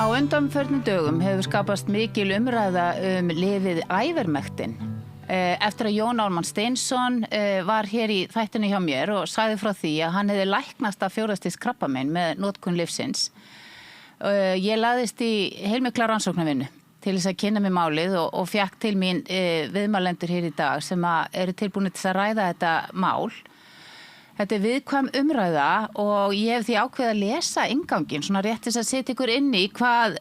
Á undanförnum dögum hefur skapast mikil umræða lyfið Ivermectin. Eftir að Jón Ármann Steinsson var hér í þættinu hjá mér og sagði frá því að hann hefði læknast af fjórðastigs krabbamein með notkun lyfsins. Ég lagðist í heilmikla rannsóknarvinnu til þess að kynna mér málið og fékk til mín viðmælendur hér í dag sem eru tilbúinir til að ræða þetta mál. Þetta viðkvæm umræða og ég hef því ákveðið að lesa innganginn, svona rétt þess að setja ykkur inn í hvað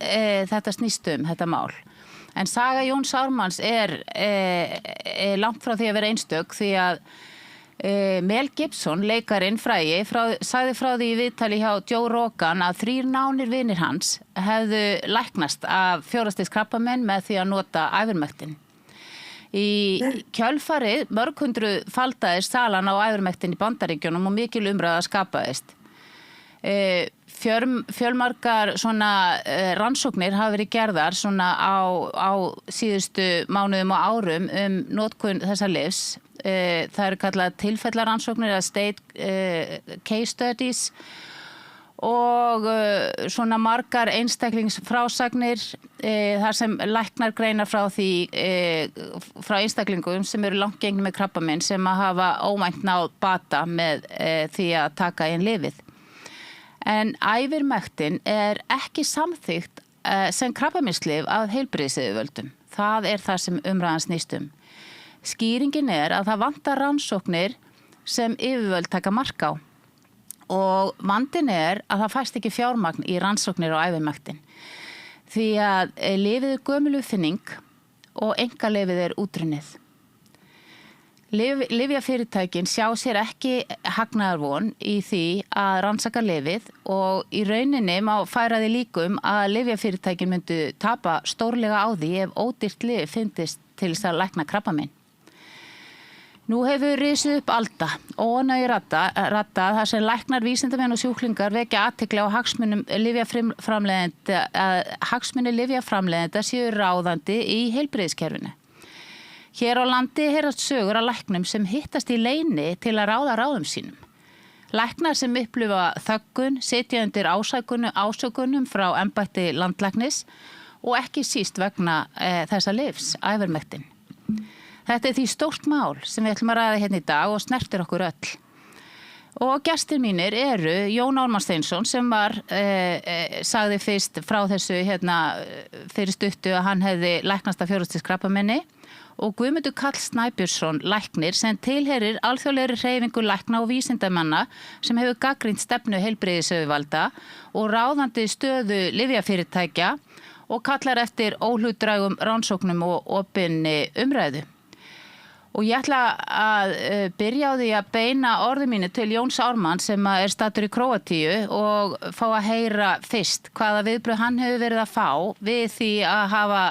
þetta snýst þetta mál. En saga Jóns Ármanns langt frá því að vera einstök því að Mel Gibson, leikarinn frægi, sagði frá því í viðtali hjá Joe Rogan að 3 nánir vinir hans hefðu læknast af fjórðastigs krabbamein með því að nota Ivermectin. Í kjölfarið mörghundru faldaðist salan á Ivermectin í Bandaríkjunum og mikil umræða skapaðist. Fjölmargar svona rannsóknir hafa verið gerðar svona á síðustu mánuðum og árum notkun þessa lyfs. Það eru kallað tilfellarannsóknir eða state case studies og svona margar einstaklingsfrásagnir þar sem læknar greina frá því frá einstaklingum sem eru langt gengnir með krabbamein sem að hafa óvænt náð bata með því að taka inn lyfið. En Ivermectin ekki samþykkt sem krabbameinslyf af heilbrigðisyfirvöldum. Það það sem umræðan snýst um. Skýringin að það vantar rannsóknir sem yfirvöld taka mark á. Og vandinn að það fæst ekki fjármagn í rannsóknir á Ivermectin. Því að lyfið gömul uppfinning og einkalyfið útrunnið. Lyfjafyrirtækin sjá sér ekki hagnaðarvon í því að rannsaka lyfið og í rauninni má færa því líkum að lyfjafyrirtækin myndu tapa stórlega á því ef ódýrt lyf fyndist til þess að lækna krabbamein. Nú hefur risið upp alda, óánægju radda þar sem læknar, vísindamenn og sjúklingar vekja athygli á hagsmunum lyfjaframleiðenda séu ráðandi í heilbrigðiskerfinu. Hér á landi heyrast sögur af læknum sem hittast í leyni til að ráða ráðum sínum. Læknar sem upplifa þöggun, sitja undir ásökunum frá embætti landlæknis og ekki síst vegna þessa lyfs, Ivermectin. Þetta því stórt mál sem við ætlum að ræða hérna í dag og snertir okkur öll. Og gestir mínir eru Jón Ármann Steinsson sem sagði fyrst frá þessu fyrir stuttu að hann hefði læknast af fjórðastigs krabbameini og Guðmundur Karl Snæbjörnsson læknir sem tilheyrir alþjóðlegri hreyfingu lækna og vísindamanna sem hefur gagnrýnt stefnu heilbrigðisyfirvalda og ráðandi stöðu lyfjafyrirtækja og kallar eftir óhlutdrægum rannsóknum og opinni umræðu. Og ég ætla að byrja á því að beina orði mínu til Jóns Ármann sem staddur í Króatíu og fá að heyra fyrst hvaða viðbrögð hann hefur verið að fá við því að hafa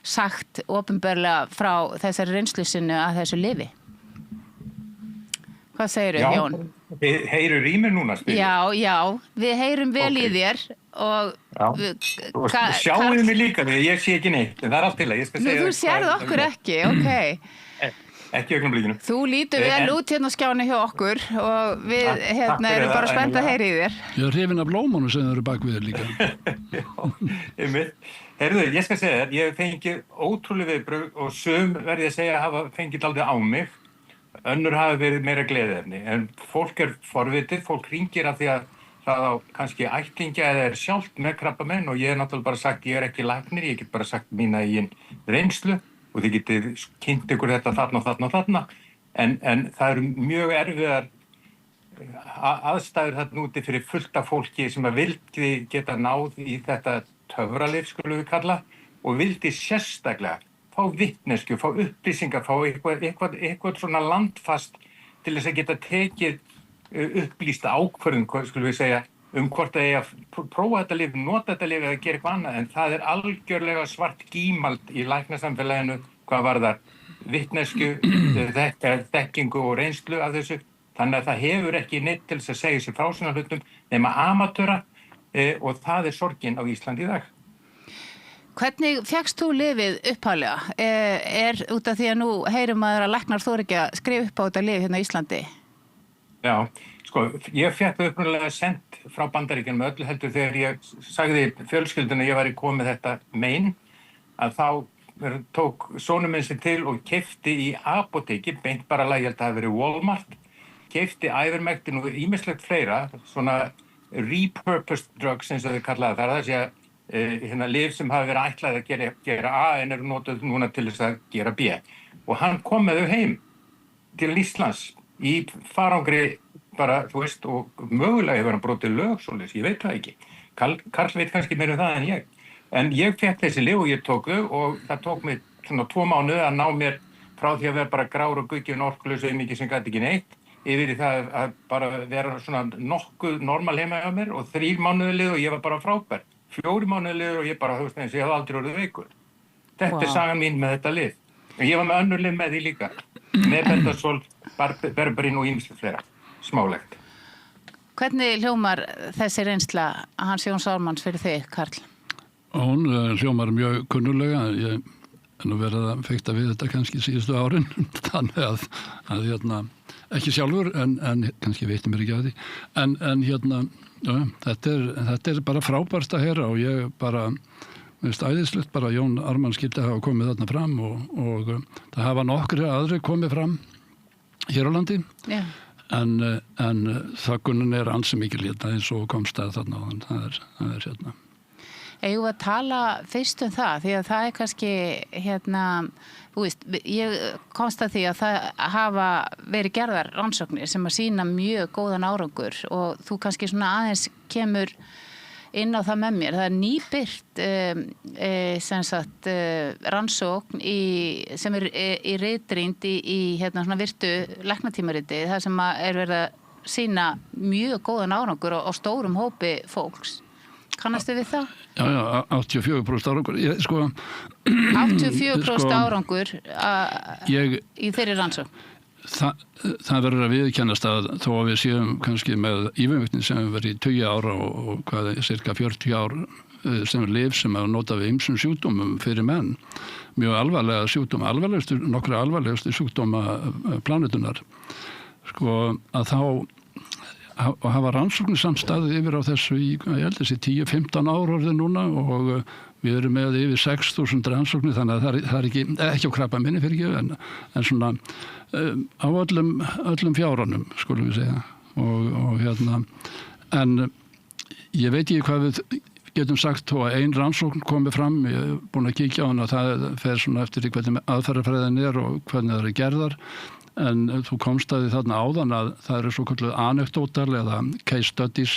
sagt opinberlega frá þessari reynslu sinni að þessu lyfi. Hvað segirðu, Jón? Já, við heyrum í mér núna, spyrir. Já, við heyrum vel í þér og sjáum mig líka því ég sé ekki neitt, en það allt til að ég skal segja. Þú sérð okkur ekki, ok. Ekki augnablikinu. Þú lítur vel út hérna á skjánu hjá okkur og við erum bara spennt að heyra í þér. Ég hrifin af blómunum sem eru bak við þér líka. Heyrðu, ég skal segja þér, ég hef fengið ótrúlega viðbrögð og sum verði að segja hafa fengið dálítið á mig. Önnur hafa verið meira gleðiefni, en fólk forvitið, fólk hringir af því að það á kannski ættingja eða sjálft með krabbamein og ég náttúrulega bara sagt, ég ekki læknir, ég get bara sagt mína eigin reynslu og þið getið kynnt ykkur þetta þarna, en það eru mjög erfiðar aðstæður þarna úti fyrir fullt af fólki sem vildi geta náð í þetta töfralyf, skulum við kalla, og vildi sérstaklega fá vitneskju, fá upplýsingar, fá eitthvað svona landfast til þess að geta tekið upplýsta ákvörðun, skulum við segja, hvort að ég prófa þetta lyf, nota þetta lyf eða gera eitthvað annað, en það algjörlega svart gímald í læknasamfélaginu hvað varðar vitneskju, þekkingu og reynslu af þessu. Þannig að það hefur ekki neitt til þess að segja sér frá svona hlutum nema amatöra og það sorgin á Íslandi í dag. Hvernig fékkst þú lyfið upphaflega? Út af því að nú heyrum maður að læknar þori ekki að skrifa upp á þetta lyf hérna á Íslandi? Já, sko, ég fékk upprunalega sent frá Bandaríkjunum öllu heldur þegar ég sagði fjölskyldunni að ég væri komið þetta mein, að þá tók sonur minn sig til og keypti í apóteki, beint bara ég held að það hafi verið Walmart, keypti Ivermectin og ýmislegt fleira, svona repurposed drugs eins og þau kallaði það sé að lyf sem hafa verið ætlað að gera A en eru notuð núna til þess að gera B. Og hann kom með þau heim til Íslands í farangri bara, þú veist, og mögulega hefur hann brotið lög svoleiðis, ég veit það ekki. Karl veit kannski meira um það en ég. En ég fekk þessi lyf og ég tók þau og það tók mig svona 2 mánuði að ná mér frá því að vera bara grár og guggin orkulaus og mikið sem gæti ekki neitt, yfir í það að bara vera svona nokkuð normal heima hjá mér og 3 mánuði liðu og ég var bara frábær. 4 mánuði liðu og ég bara, þú veist, eins og ég hafði aldrei orðið veikur. Þetta er sagan mín með þetta lyf. En ég var með önnur lyf með því líka. Mebendazole, berberin og ýmislegt fleira. Smálegt. Hvernig hljómar þessi reynsla Hans Jóns Ármanns fyrir þig, Karl? Hún hljómar mjög kunnulega. Ég er nú verið að feikta við þetta kannski síðustu árin. Þannig að ekki sjálfur, en kannski veitir mér ekki að því. En þetta er bara frábært að heyra og ég bara, veist, æðislegt bara Jón Ármann skyldi hafa komið þarna fram og það hafa nokkri aðri komið fram hér á landi. Já. En þöggunin er ansi mikil hérna eins og komst að þarna og það er hérna. Eigum við að tala fyrst um það, því að það er kannski, þú veist, ég komst að því að það hafa verið gerðar rannsóknir sem að sýna mjög góðan árangur og þú kannski svona aðeins kemur inn á það með mér. Það er nýbirt rannsókn sem er í ritrýnd í svona virtu læknatímariti, það sem er verið að sýna mjög góðan árangur á stórum hópi fólks. Kannastu við það? Já, 84% árangur. 84% árangur í þeirri rannsókn. Það verður að viðurkennast að þó að við séum kannski með ívermögnin sem hefur verið í 20 ára og hvað er cirka 40 ár sem er lyf sem að nota við ýmsum sjúkdómum fyrir menn. Mjög alvarlega sjúkdóma, nokkra alvarlegustu sjúkdóma plánetunar. Sko að þá og hafa rannsóknir samt staðið yfir á þessu í, ég held þessi 10-15 ár orðið núna og við erum með yfir 6.000 rannsóknir þannig að það er ekki á krabbameini fyrir ekki en svona á öllum fjárunum skulum við segja og en ég veit ekki hvað við getum sagt þó að ein rannsókn komið fram, ég er búin að kíkja á hana, það fer svona eftir hvernig aðferðafræðin er og hvernig það er gerðar. En þú komst að því þarna áðan að það eru svo kalluð anekdótal eða case studies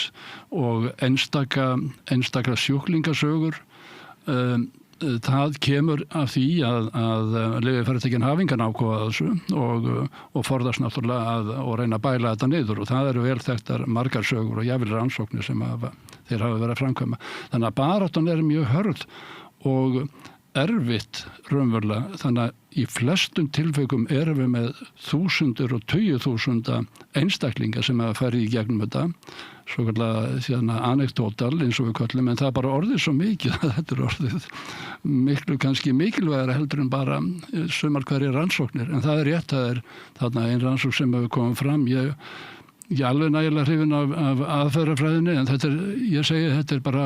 og einstaka sjúklingasögur. Það kemur af því að lyfjafyrirtækin hafa engan áhuga á þessu og forðast náttúrulega og reyna að bæla þetta niður og það eru vel þekktar margar sögur og jafnvel rannsóknir sem þeir hafa verið að framkvæma. Þannig að baráttan er mjög hörð og erfitt raunverulega, þannig að í flestum tilfellum erum við með þúsundir og 20.000 einstaklinga sem að fara í gegnum þetta, svo kallega anekdótal eins og við kallum, en það er bara orðið svo mikið að þetta er orðið kannski mikilvægara heldur en bara sumar hverjir rannsóknir, en það er rétt, það er þarna ein rannsókn sem hefur komið fram, ég alveg nægilega hrifin af aðferðafræðinni en þetta er bara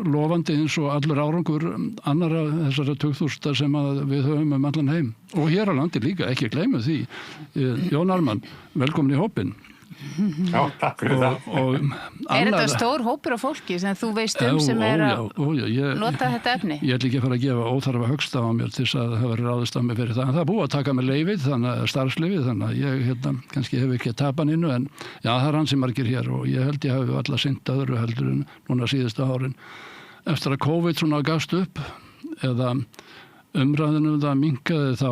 lofandi eins og allur árangur annara þessara 20.000 sem við höfum allan heim og hér á landi líka, ekki gleyma því. Jón Ármann, velkomin í hópinn. Já, takk fyrir það. Er þetta stór hópur af fólki sem þú veist sem er að nota þetta efni? Ég ætla ekki að fara að gefa óþarfa höggstaf á mér til þess að það verður ráðist á mig fyrir það. En það er búið að taka mig leyfið, starfsleyfið, þannig að ég kannski hef ekki tapan innu en já, það er ansi margir hér og ég held ég hafi alla sinnt öðru heldur en núna síðustu árin. Eftir að COVID svona gafst upp eða umræðinu það minnkaði þá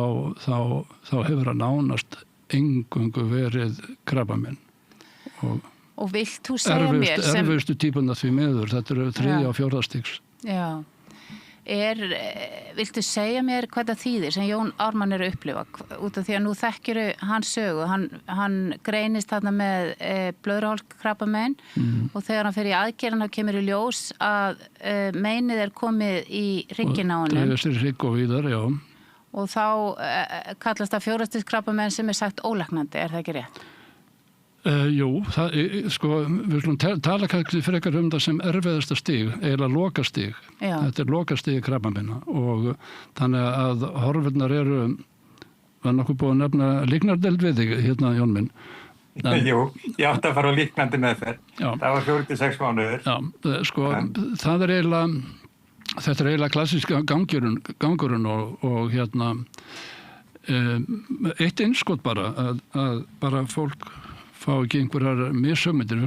hefur það nánast eingöngu verið krabbamein. Og vilt þú segja mér sem erfiðustu típuna því miður, þetta eru 3. og 4. stigs. Já. Viltu segja mér hvað það þýðir sem Jón Ármann er að upplifa út af því að nú þekkjuru hans sögu, hann greinist þarna með blöðruhálskrabbamein og þegar hann fer í aðgerðina kemur í ljós að meinið er komið í hrygginn á honum. Dreifist í hrygg og víðar, já. Og þá kallast það 4. stigs krabbamein sem er sagt ólæknandi, er það ekki rétt? Jú, sko, við skulum tala kannski frekar það sem erfiðasta stig, eiginlega lokastig. Já. Þetta lokastig krabbameina og þannig að horfurnar var nokkuð búið að nefna líknardeild við þig, hérna Jón minn. Jú, ég átti að fara á líknandi meðferð. Það var 4-6 mánuðir. Já, sko, það þetta er eiginlega klassísk gangurinn og hérna eitt innskot bara að bara fólk fá ekki einhverjar missugmyndir.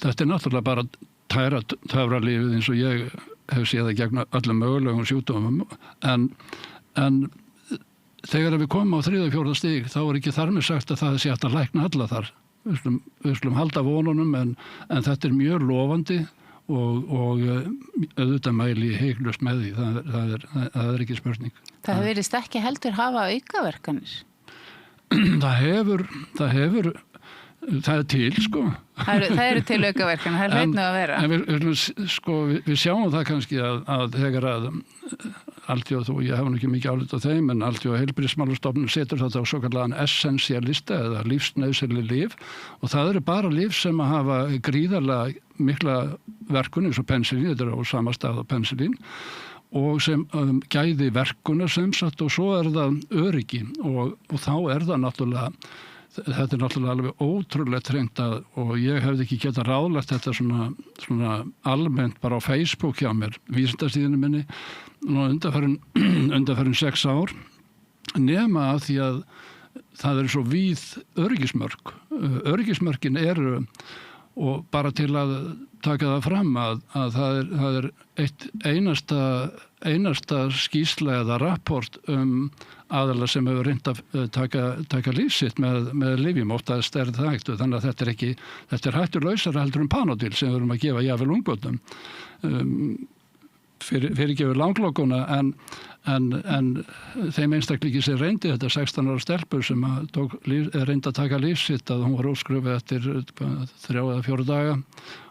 Þetta er náttúrulega bara töfralífið eins og ég hef séð það gegn öllum mögulegum sjúkdómum en þegar við komum á 3. og 4. stig þá er ekki þar með sagt að það sé hægt að lækna alla þar. Við skulum halda vonunum en þetta er mjög lofandi og auðvitað mæli heiklust með því. Það er ekki spurning. Það virðist ekki heldur hafa aukaverkanir. Það er til, sko. Það eru til aukaverkanir, það hlýtur nú að vera. En við sjáum það kannski að þegar að Alþjóð, og ég hef nú ekki mikið álit á þeim, en Alþjóð heilbrigðismálastofnun setur þetta á svokallaðan essentialista eða lífsnauðsynleg lyf og það eru bara lyf sem að hafa gríðarlega mikla verkun eins og penicillin, þetta er á sama stað á penicillin og sem gæði verkunar sem sagt og svo er það öryggi og þá er það náttúrulega þetta er náttúrulega alveg ótrúlega þrengt og ég hefði ekki getað ráðlagt þetta svona almennt bara á Facebook hjá mér, vísindastíðinu minni undanfarin 6 ár nema að því að það er svo víð öryggismörkin eru og bara til að taka það fram að það er eitt einasta skýrsla eða rapport aðalega sem hefur reynt að taka líf sitt með lyfjum, oftast er það hægt þannig að þetta er hættulausara heldur Panodil sem við erum að gefa jafnvel ungbörnum fyrirgefur langlokuna en þeim einstaklingi sem reyndi þetta 16 ára stelpur sem reyndi að taka líf sitt að hún var óskrufuð eftir 3 eða 4 daga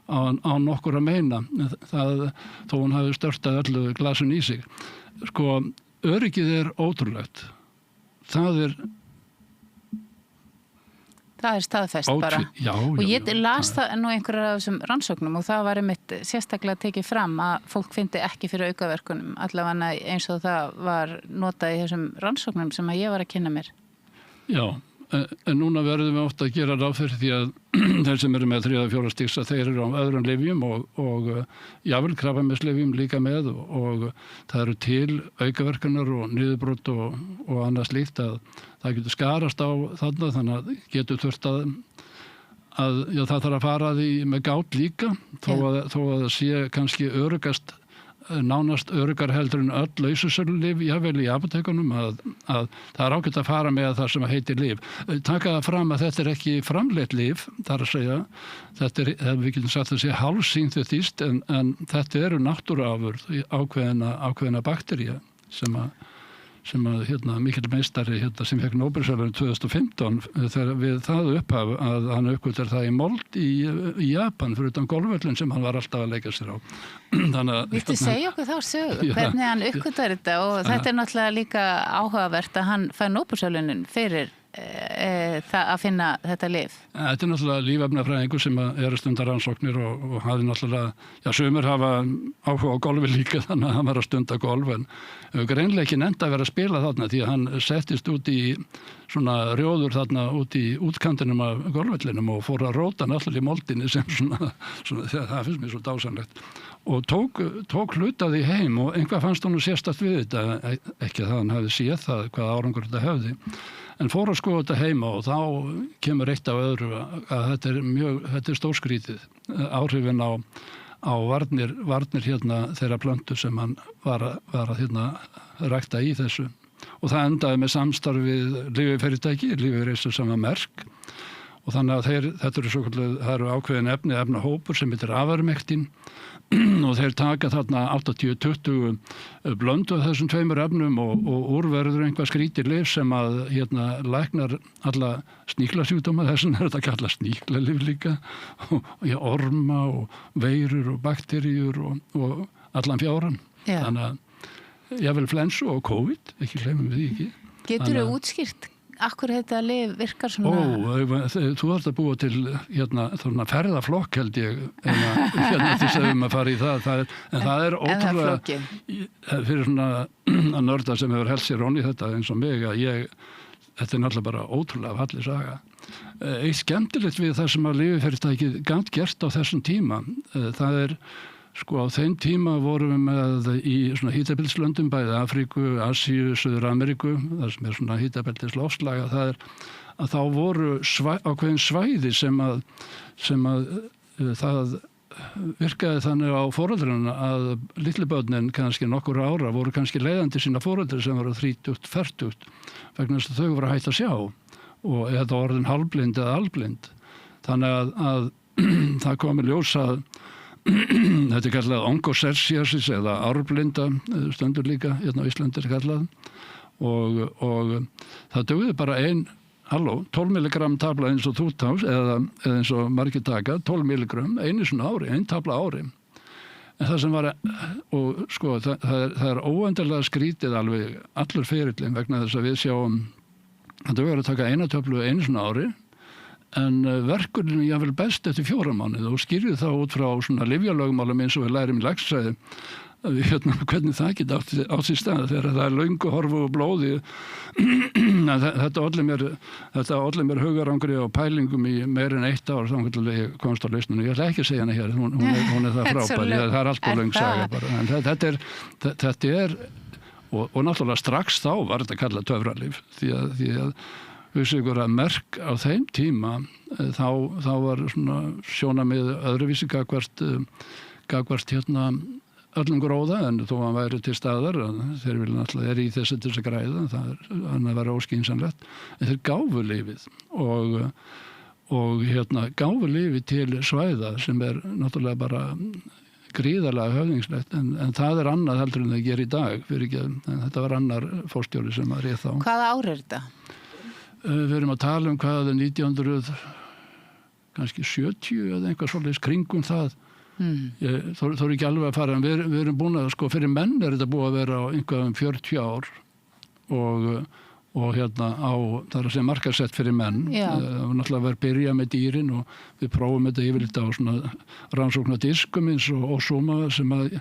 á nokkur að meina þó hún hafi störtað öllu glasun í sig. Sko, öryggið er ótrúlegt. Það er staðfest bara. Já, og ég las það nú einhverjar af þessum rannsóknum og það var einmitt sérstaklega tekið fram að fólk fyndi ekki fyrir aukaverkunum allavega eins og það var notað í þessum rannsóknum sem að ég var að kynna mér. Já, en núna verðum við ofta að gera ráð fyrir því að þeir sem eru með 3 og 4 stigs að þeir eru á öðrum lyfjum og jafnvel krabbameinslyfjum líka með og það eru til aukaverkunar og niðurbrot og annað slíkt að það getur skarast á þarna þannig að getur þurft að það þarf að fara því með gát líka þó að það sé kannski öruggast nánast öruggar heldur en öll laususölulyf jafnvel í apótekunum að það er ágætt að fara með það sem heitir lyf. Taka það fram að þetta er ekki framleitt lyf, þar að segja þetta við getum sagt að sé hálfsyntetist en þetta eru náttúruafurð ákveðina baktería sem að mikill meistari sem fekk Nóbelsverðlaun 2015 þegar við það upphaf að hann uppgötar það í mold í Japan fyrir utan golfvöllin sem hann var alltaf að leika sér á. Viltu segja okkur þá sögu, hvernig hann uppgötar þetta og þetta er náttúrulega líka áhugavert að hann fær Nóbelsverðlaunin fyrir það að finna þetta lyf? Þetta er náttúrulega lífefnafræðingur sem er að stunda rannsóknir og hafði náttúrulega, sumir hafa áhuga á golfi líka þannig að hann var að stunda golf en greinlega ekki nefnt að vera að spila þarna því að hann settist út í svona rjóður þarna út í útkantinum af golfvellinum og fór að róta náttúrulega í moldinni sem svona það finnst mér svo dásamlegt og tók hlutaði heim og einhvað fannst hún sérstakt við þetta, ekki að hann hafi séð það hvað árangur þetta hefði en fór að skoða þetta heima og þá kemur eitt af öðru að þetta er stórskrítið áhrifin á varnir hérna þeirra plöntu sem hann var að hérna rækta í þessu og það endaði með samstarfið lyfjafyrirtæki, lyfjareistur sem var Merck og þannig að það eru ákveðin efnahópur sem heitir Avermectin og þeir taka þarna 80-20 blöndu af þessum 2 efnum og úrverður einhvað skrítið lyf sem að hérna læknar alla sníklasjúkdóma, þessum er þetta kallað sníklalyf líka og orma og veirur og bakteríur og allan fjáran. Já. Þannig að jafnvel flensu og COVID, ekki glemum við því ekki. Geturðu útskýrt akkur þetta lyf virkar svona? Þú ert að búa til þarna ferðaflokk held ég til að fara í það en það er ótrúlega fyrir svona að nörda sem hefur helst sér onni þetta eins og mig að þetta er náttúrulega bara ótrúlega falleg saga. Eitt skemmtilegt við það sem að lyfjafyrirtækið gat gert á þessum tíma, það er sko á þeim tíma vorum við með í svona hitabeltislöndum bæði Afríku, Asíu, Suður-Ameríku, það sem er svona hitabeltis loftslag það er að þá voru ákveðin svæði sem að það virkaði þannig á foreldrunum að litlu börnin kannski nokkur ára voru kannski leiðandi sína foreldri sem voru 30-40 vegna þess að þau voru hætt að sjá og þetta orðin halvblind eða alblind. Þannig að það komi ljós að þetta er kallað onchocerciasis eða árblinda stöndur líka, á Íslandi er kallað og það dugði bara 12 milligram tabla eins og þú tást eða eins og margir taka, 12 milligram einu svona ári, ein tabla ári. En það sem var, og sko það er óendanlega skrítið alveg allur ferillinn vegna þess að við sjáum að það verður að taka eina töflu einu svona ári en verkurinn er vel best eftir 4 mánuði og skýrðu þá út frá svona lyfjalögmálum eins og við lærum í læknisfræði hvernig það geta átt sér stað þegar það er löngu horfu og blóði þetta olli mér hugarangri á pælingum í meir en 1 ár þá ég komst á lausninu. Ég ætla ekki að segja hana hér, hún er það frábær, það er alltaf löng saga bara. En þetta er og náttúrulega strax þá var þetta kallað töfralíf því að vissu ykkur að merk á þeim tíma þá var svona sjónamið öðruvísi gagvart öllum gróða en þó hann væri til staðar þeir vilja náttúrulega í þessu til þess að græða það er hann að vera óskynsamlegt en þeir gáfu lífið og gáfu lífið til svæða sem er náttúrulega bara gríðarlega höfðingslegt en það er annað heldur en það gerir í dag en þetta var annar forstjóri sem að réð þá. Hvaða ár er þetta? Við erum að tala hvað er 1900 kannski 70 eða einhvað svolítið kringum það. Þó er ekki alveg að fara en við erum búin að sko fyrir menn er þetta búið að vera á einhvað 40 ár og það er að segja markaðsett fyrir menn náttúrulega verið að byrja með dýrin og við prófum þetta yfirleitt á svona rannsóknardiskum eins og Osuma sem að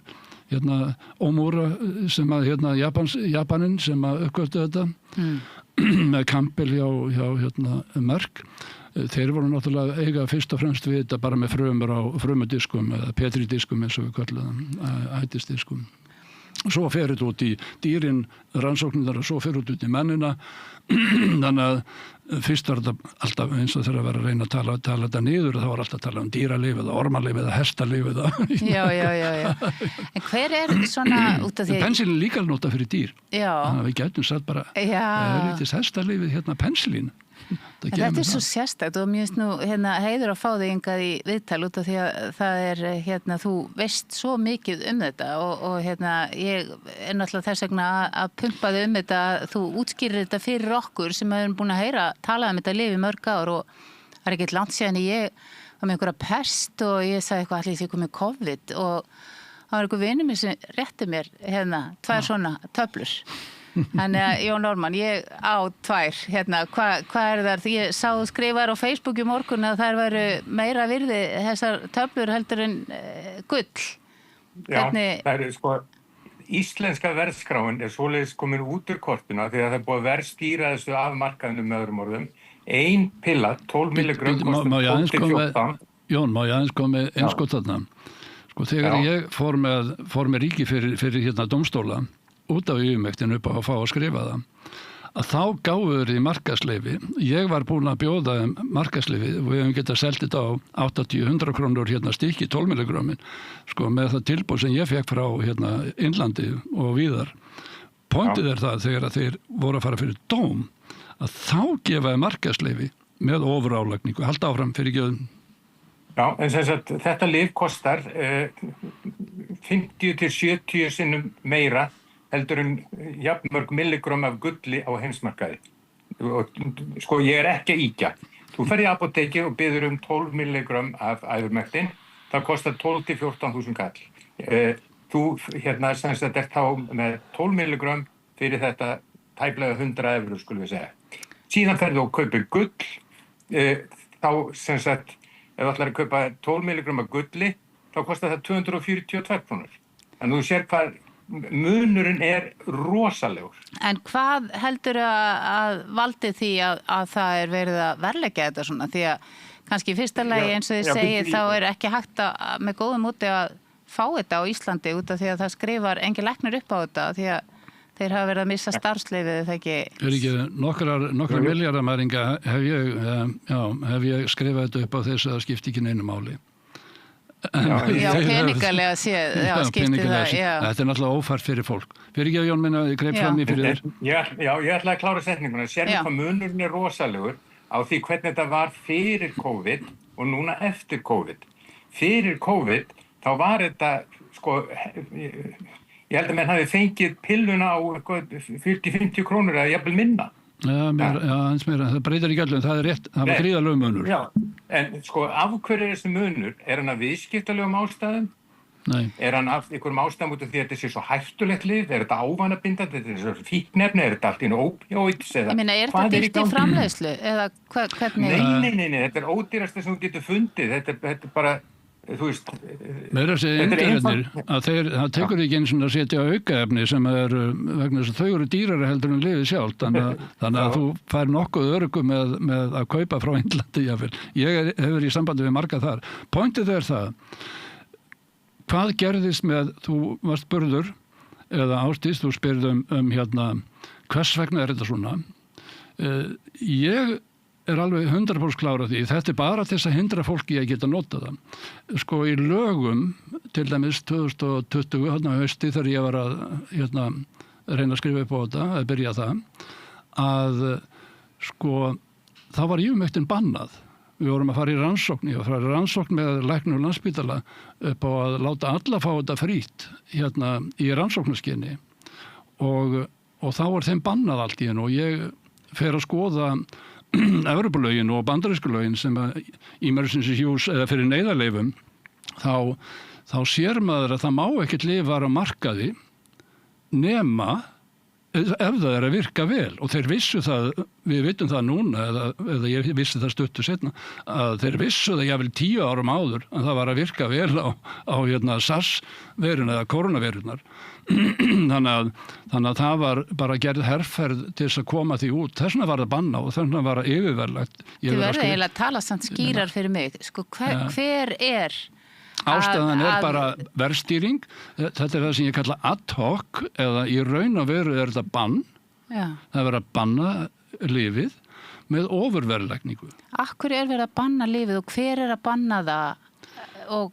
Omura sem að Japanin sem að uppgöftu þetta með Campbell hjá Merck þeir voru náttúrulega eiga fyrst og fremst við þetta bara með frumur á frumudiskum eða petridiskum eins og við köllum ætisdiskum. Svo fer þetta út í dýrin rannsóknirnar og svo fer þetta út í mennina þannig að fyrst var þetta alltaf eins og þegar að vera að reyna að tala þetta niður þá var alltaf að tala dýralíf eða ormalíf eða hestalíf Já. En hver er svona út af því Pensilín líka nota fyrir dýr þannig að við gætum satt bara lítið hestalífið pensilín Þetta er svo sérstakt og mér finnst nú heiður að fá þig hingað í viðtal út af því að það er þú veist svo mikið þetta og ég er náttúrulega þess vegna að pumpa þig þetta þú útskýrir þetta fyrir okkur sem hefur búin að heyra talað þetta lyf í mörg ár og það er ekkert langt síðan ég var með einhverja pest og ég sagði eitthvað allir því ég kom með COVID og það var einhver vinur mér sem rétti mér 2 svona töflur Þannig að Jón Ármann, ég á 2 hvað er það? Ég sá skrifar á Facebook í morgun að þær væru meira virði þessar töflur heldur en gull. Það er sko íslenska verðskráin er svoleiðis komin út úr kortuna því að það er búið að verðstýra þessu af markaðnum með öðrum orðum. 1 pilla, 12 milligram kostar 12-14. Jón, má ég aðeins koma með einskot þarna? Sko þegar ég fór með ríki fyrir dómstóla út af yfirmektinu upp að fá að skrifa það að þá gáfur í markaðsleyfi ég var búin að bjóða markaðsleyfi og við hefum getað selt þetta á 80-100 krónur stykki 12 milligrammin sko með það tilboð sem ég fekk frá Innlandi og víðar pointið er það þegar að þeir voru að fara fyrir dóm að þá gefaði markaðsleyfi með ofurálagningu halda áfram fyrir gjöðum en sem sagt þetta lyf kostar 50-70 sinnum meira heldur en jafnmörg milligram af gulli á heimsmarkaði. Og sko ég er ekki að ýkja. Þú fer í apóteki og biður 12 milligram af æðurmektin. Það kostar 12-14.000 kall. Þú sem sagt þá með 12 milligram fyrir þetta tæplega 100 evrur skulum við segja. síðan ferðu og kaupir gull, þá sem sagt, ef þú ætlar að kaupa 12 milligram af gulli, þá kostar það 242 krónur. Þannig þú sér hvað munurinn rosalegur. En hvað heldur að valdi því að það verið að verðleggja þetta svona? Því að kannski í fyrsta lagi eins og þið segið þá ekki hægt með góðum úti að fá þetta á Íslandi út af því að það skrifar engin læknir upp á þetta því að þeir hafa verið að missa starfsleyfið þegar ekki... ekki nokkra miljardamæringa hef ég skrifað þetta upp á þess að það skipti ekki neinu máli. Já, peningalega séð, skipti það, Þetta er náttúrulega ófært fyrir fólk. Fyrir ekki að Jón minna, ég greip fram í fyrir þér. Ég ætla að klára setninguna. Sérðu hvað munurinn rosalegur á því hvernig þetta var fyrir COVID og núna eftir COVID. Fyrir COVID, þá var þetta, sko, ég held að menn hafi fengið pilluna á 40-50 krónur eða jafnvel minna. Eins meira, það breytir ekki öllum, það rétt, það var gríðarlegur munur. Já, en sko, af hverju þessi munur? Hann af viðskiptalegum ástæðum? Nei. Hann af einhverjum ástæðum út af því að þetta sé svo hættulegt lyf? Þetta ávanabindandi? Þetta svo fíknefni? Þetta allt í ópíóids? Ég meina, þetta dýrt í framleiðslu? Eða hvernig? Nei, þetta ódýrasta sem þú getur fundið. Þetta bara... Þú veist, meira að segja indverðir að það tekur ekki eins og að setja aukaefni sem vegna þess að þau eru dýrari heldur en lyfið sjálft þannig að þú fær nokkuð öruggu með að kaupa frá Indlandi jáfnvel. Ég hefur í sambandi við marga þar. Pointið það hvað gerðist með þú varst spurður eða Ásdís, þú spyrð hvers vegna þetta svona. Ég alveg 100% klára því. Þetta bara til þess að hindra fólki að geta nota það. Sko í lögum, til dæmis 2020, hausti þegar ég var að reyna að skrifa upp á þetta, að byrja það, að sko þá var ívermektin bannað. Við vorum að fara í rannsókn. Ég var að fara í rannsókn með lækni og Landspítala upp á að láta alla fá þetta frítt í rannsóknarskyni og þá var þeim bannað allt í hennu og ég fer að skoða Evrópulögin og bandarísku lögin sem emergency use eða fyrir neyðarleyfum þá sér maður að það má ekkert lyf vara á markaði nema ef það að virka vel og þeir vissu það, við vitum það núna eða ég vissi það stuttu setna að þeir vissu það jafnvel 10 árum áður að það var að virka vel á SARS-veiruna eða koronaveirunnar þannig að það var bara gerð herferð til þess að koma því út þess vegna var það banna og þess vegna var það yfirverðlegt. Þú verður eiginlega að tala samt skýrar fyrir mig sko, hver ástæðan bara verðstýring, þetta er það sem ég kalla ad hoc eða í raun og veru þetta bann. Það verður að banna lyfið með ofurverðlagningu. Akkur verið að banna lyfið og hver að banna það og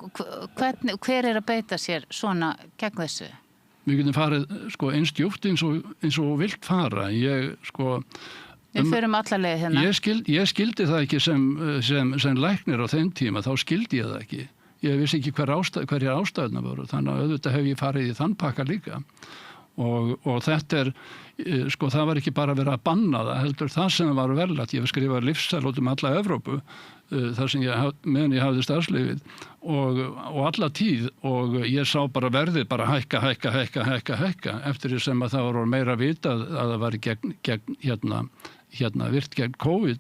hver að beita sér svona gegn þessu? Við getum farið sko eins djúpt eins og vilt fara. Við förum alla leið hérna. Ég skildi það ekki sem læknir á þeim tíma, þá skildi ég það ekki. Ég vissi ekki hverjar ástæðuna voru, þannig að auðvitað hef ég farið í þann pakka líka. Og þetta sko það var ekki bara verið að banna það, heldur það sem var verðlagt. Ég hef skrifað lyfseðil út alla Evrópu, þar sem meðan ég hafði starfsleyfið og alla tíð og ég sá bara verðið bara hækka eftir því sem að það var meira vitað að það var gegn virt gegn COVID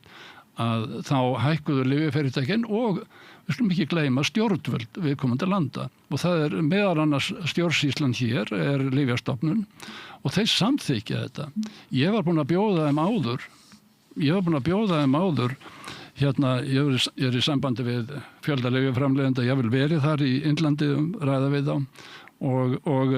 að þá hækkuðu lyfjafyrirtækin og við skulum ekki gleyma stjórnvöld viðkomandi landa og það meðal annars stjórnsýslan hér Lyfjastofnun og þeir samþykja þetta. Ég var búin að bjóða þeim áður ég er í sambandi við fjölda lyfjaframleiðenda, ég vil verið þar í Indlandi ræða við þá og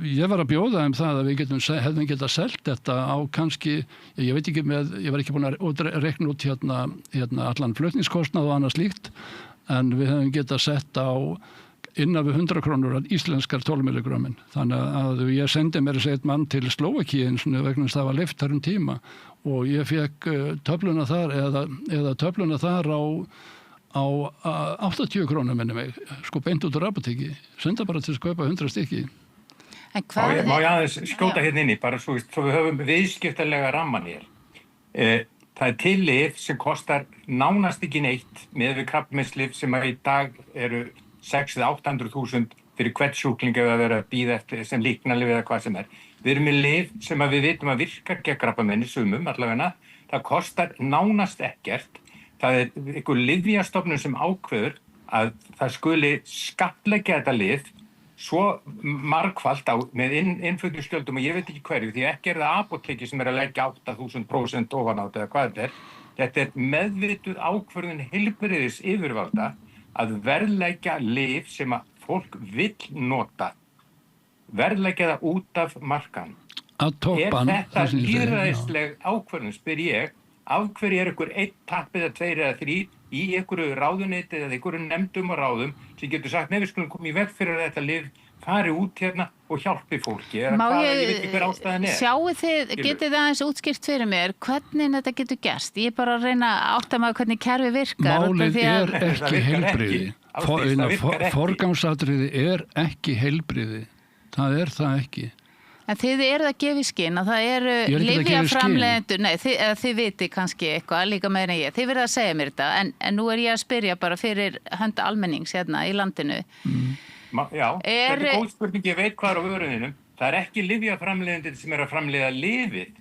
ég var að bjóða það að við hefðum getað selt þetta á kannski, ég veit ekki ég var ekki búin að rekna út allan flutningskostnað og annað slíkt en við hefðum getað sett á innan við 100 krónur íslenskar 12 milligrammin. Þannig að ég sendi mér einn mann til Slóvakíu vegna þess að það var leyft þar tíma og ég fekk töfluna þar eða töfluna þar á 80 krónur minni mig, sko beint út úr apóteki, senda bara til að kaupa 100 stykki. Má ég aðeins skjóta hérna inn í, bara svo við höfum viðskiptalega ramman hér. Það til lyf sem kostar nánast ekki neitt með við krabbameinslyf sem í dag eru 600-800.000 fyrir hvert sjúkling ef að vera að bíða eftir sem líknarlyf eða hvað sem Við erum með lyf sem við vitum að virkar gegn krabbameini sumum allavega Það kostar nánast ekkert. Það einhver lyfjastofnun sem ákveður að það skuli skattleggja þetta lyf svo margfalt með innflutningsgjöldum og ég veit ekki hverju, því ekki það apóteki sem að leggja 8.000% ofan á þetta eða hvað þetta er. Þetta er meðvituð ákvörðun heilbrigðis yfirvalda að verðleggja lyf sem að fólk vill nota. Verðleggja það út af markaðnum. Þetta lýðræðisleg ákvörðun, spyr ég, af hverju einhver 1 tapp eða 2 eða 3 í einhverju ráðuneyti eða einhverju nefndum og ráðum sem getur sagt, nei, við skulum koma í veg fyrir að þetta lyf fari út hérna og hjálpi fólki. Má ég veit ekki hver ástæðan er. Sjáu þið, getið það aðeins útskýrt fyrir mér, hvernig þetta getur gerst? Ég er bara að reyna að átta mig hvernig kerfi virkar. Málið er ekki heilbrigði. Forgangsatriði er ekki heilbrigði. Það er það ekki. En þið eru að gefa í skinn að það eru lyfjaframleiðendur, nei, þið viti kannski eitthvað líka meira en ég. Þið verða að segja mér þetta, en nú er ég að spyrja bara fyrir hönd almennings hérna í landinu. Já, þetta er góð spurning, ég veit hvað er á vöruninum. Það er ekki lyfjaframleiðendur sem er að framleiða lyfið.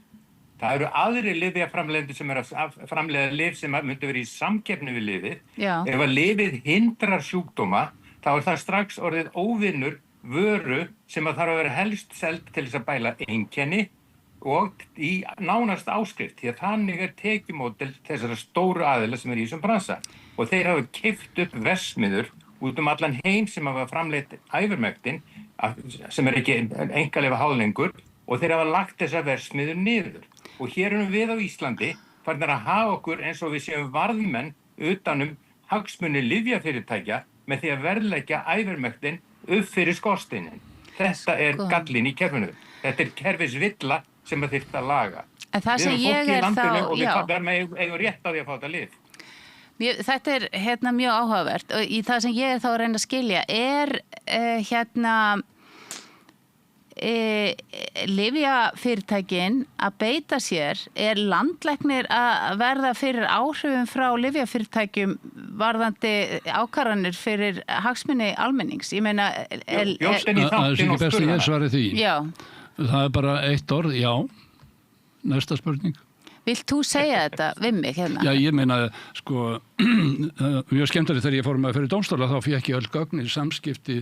Það eru aðri lyfjaframleiðendur sem er að framleiða lyf sem myndu verið í samkeppni við lyfið. Já. Ef að lyfið hindrar sjúkdóma, þá er það strax orðið óvinnur vöru sem að þarf að vera helst selt til þess að bæla einkenni og í nánast áskrift, því að þannig er tekjumódel þessara stóru aðila sem er í þessum bransa og þeir hafa keypt upp verksmiðjur út allan heim sem hafa framleitt ævermektin sem er ekki einkaleyfa háðlengur og þeir hafa lagt þessa verksmiðjur niður og hér erum við á Íslandi farnir að hafa okkur eins og við séum varðmenn utanum hagsmuni lyfjafyrirtækja með því að verðleggja ævermektin upp fyrir skorsteinin. Þetta er gallin í kerfinu. Þetta er kerfisvilla sem að þyrfti að laga. En það sem ég er þá, og við eigum rétt á því að fá þetta lyf. Þetta er mjög áhugavert og í það sem ég er þá að reyna að skilja er lyfjafyrirtækin að beita sér, er landlæknir að verða fyrir áhrifum frá lyfjafyrirtækjum varðandi ákvarðanir fyrir hagsmuni almennings? Ég meina... Það er ekki best að ég svari því. Já. Það er bara eitt orð, já. Næsta spurning. Vilt þú segja þetta við mig hérna? Já, ég meina, sko, mjög skemmtilegt þegar ég fór með fyrir dómstóla þá fékk ég öll gögn í samskipti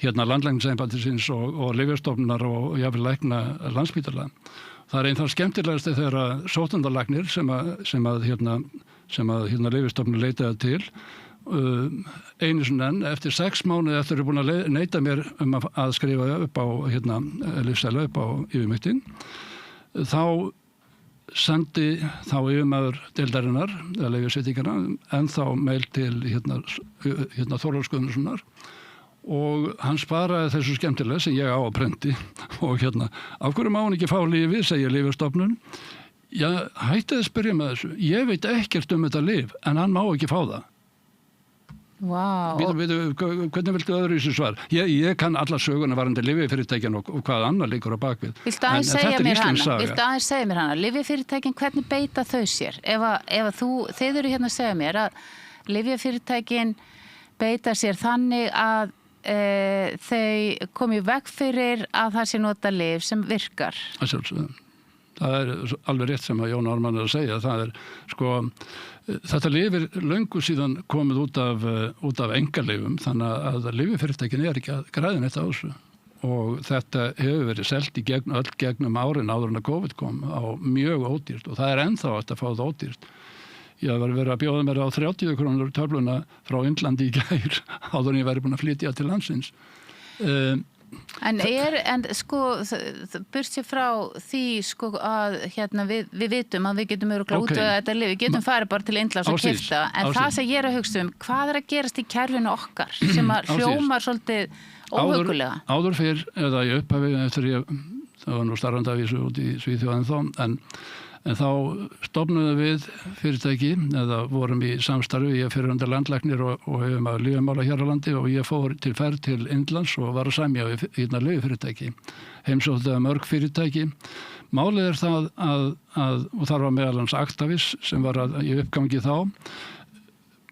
hérna landlæknisembættisins og lyfjastofnunar og jafnvel lækna Landspítala. Það er einn þar skemmtilegast þegar sóttandarlæknir sem að lyfjastofnun leitaði til einu sinni enn eftir 6 mánuði eftir að búin að neita mér að skrifa upp á lyfseðla upp á yfirmyktin þá sendi þá yfirmaður deildarinnar eða lyfjasveitinganna ennþá meil til Þórólfs Guðmundssonar og hann sparaði þessu skemmtilega sem ég á að prenti og af hverju má hann ekki fá lyfið, segir Lyfjastofnun. Já, hættið að spyrja með þessu. Ég veit ekkert þetta lyf en hann má ekki fá það. Wow. Hvernig viltu öðru í þessu svar? Ég kann alla söguna varandi lyfjafyrirtækjan og hvað annað liggur á bakvið. Viltu aðeins segja mér hana? Lyfjafyrirtækjan, hvernig beita þau sér? Ef þið eru hérna að segja mér að lyfjafyrirtækjan beita sér þannig að þau komi veg fyrir að það sé nota lyf sem virkar. Það er alveg rétt sem að Jón Ármann er að segja. Það er sko, þetta lyf er löngu síðan komið út af engalyfum þannig að lyfjafyrirtækin er ekki að græða neitt á þessu og þetta hefur verið selt gegnum árin áður en að COVID kom á mjög ódýrt og það er ennþá að fá það ódýrt. Ég var verið að bjóða mér á 30 krónur töfluna frá Indlandi í gær áður en ég væri búin að flytja til landsins. En sko, burt sér frá því sko að við vitum að við getum örugglega útvegað þetta lyf, við getum farið bara til Indlands og keypta, en það sem ég er að hugsa hvað er að gerast í kerfinu okkar sem að hljómar svolítið óhuggulega? Áður fyrr, eða í upphafi eftir það var nú starfandi að vísu út í Svíþjóð en þá stofnuðum við fyrirtæki eða vorum í samstarfi, ég fyrrverandi landlæknir og hefum að lyfjamála hér á landi og ég fór til ferð til Indlands og var að semja við lyfjafyrirtæki. Heimsótti mörg fyrirtæki. Málið er það og þar var meðal hans Actavis sem var í uppgangi þá.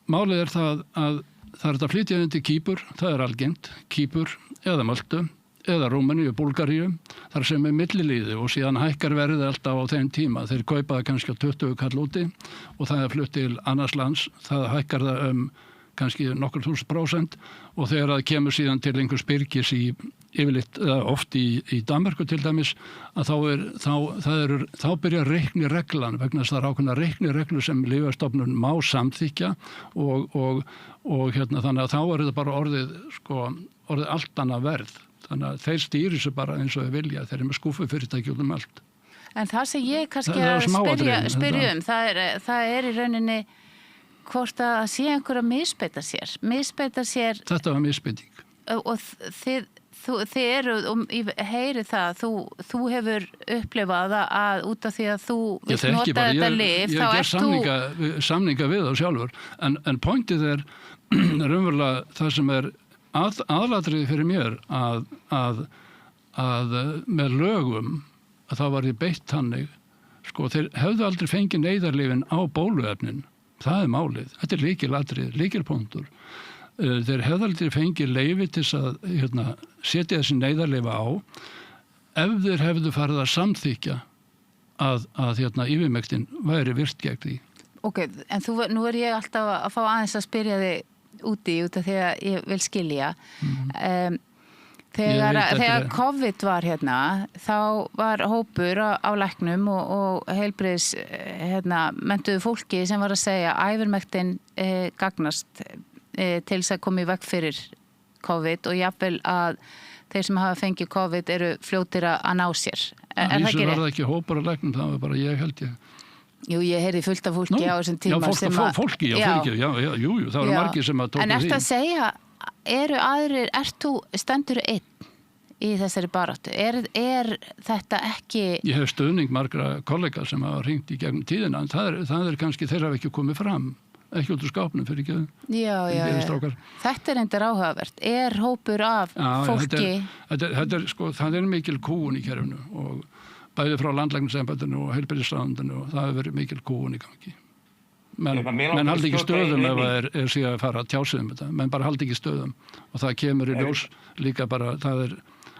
Málið er það að það er þetta flytja undir Kýpur, það er algengt, Kýpur eða Möltu eða Rúmeníu, Búlgaríu, þar sem millilíði og síðan hækkar verðið alltaf á þeim tíma. Þeir kaupa það kannski á 20 kall úti og það flutt til annars lands, það hækkar það kannski nokkur 1000% og þegar það kemur síðan til einhvers byrgis yfirleitt oft í Danmörku til dæmis að þá byrjar reiknireglan vegna þess að það ákveðna reiknireglu sem Lyfjastofnun má samþykkja og þannig að þá þetta bara orðið allt annað verð. Þannig að þeir stýri sig bara eins og þeir vilja, þeir með skúffufyrirtæki allt. En það sem ég kannski að spyrja það í rauninni hvort að sé einhver að misbeita sér. Þetta var misbeiting. Og þið eru, ég heyri það, þú hefur upplifað að út af því að þú vilt nota þetta lyf, þá ert þú... Ég samninga við þá sjálfur, en pointið raunverulega það sem aðalatriði fyrir mér að með lögum að það var í beitt þannig, þeir hefðu aldrei fengið neyðarlyfin á bóluefnin. Það málið. Þetta lykilatriði, lykilpunktur. Þeir hefðu aldrei fengið leyfi til að setja þessi neyðarleyfi á ef þeir hefðu farið að samþykja að yfirmektin væri virt gegn því. Ok, en nú ég alltaf að fá aðeins að spyrja þig út af því að ég vil skilja. Þegar COVID var þá var hópur á læknum og heilbrigðis menntuðu fólki sem var að segja að æfirmektin gagnast til þess að koma í veg fyrir COVID og jafnvel að þeir sem hafa fengið COVID eru fljótir að ná sér. Það var það ekki hópur á læknum, það var bara ég held ég. Jú, ég heyrði fullt af fólki á þessum tíma sem að... Jú, það voru margir sem að tóku því. En ertu að segja, stendur einn í þessari baráttu? Er þetta ekki... Ég hef stuðning margra kollega sem hafa hringt í gegnum tíðina, en það kannski þeir hafa ekki komið fram, ekki út úr skápnum fyrir ekki. Já. Þetta endur áhugavert. Er hópur af fólki... Það mikil kúun í kerfinu og bæði frá landlæknisembættinu og heilbrigðisráðuneytinu og það hefur verið mikil kúun í gangi. Menn haldi ekki stöðum ef það síðan að fara að tjá sig þetta. Menn bara haldi ekki stöðum og það kemur í ljós líka bara, það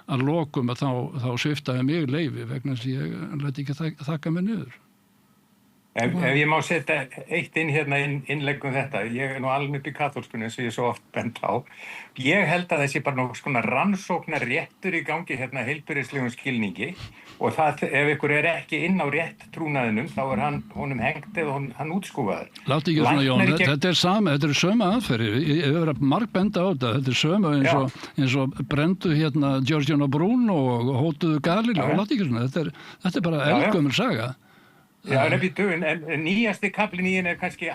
að lokum að þá sviftaði mig leyfi vegna þess að ég læt ekki þakka mig niður. Ef ég má setja eitt inn innleggum þetta, ég nú alveg upp í kaþólskunni eins og ég svo oft bent á. Ég held að þessi bara nokkuð svona rannsóknar réttur í gangi heilbrigðislegum skilningi og það, ef ykkur ekki inn á rétt trúnaðinum, þá honum hengt eða hann útskúfaður. Látt ekki svona, Jón, þetta er sömu aðferði. Ég hefur verið margbenda á þetta er sömu eins og brendu Giorgiano Bruno og hótuðu Galileo, látt ekki svona, þetta er bara eldgömmul saga. Já, en nýjasti kaplinn í henni kannski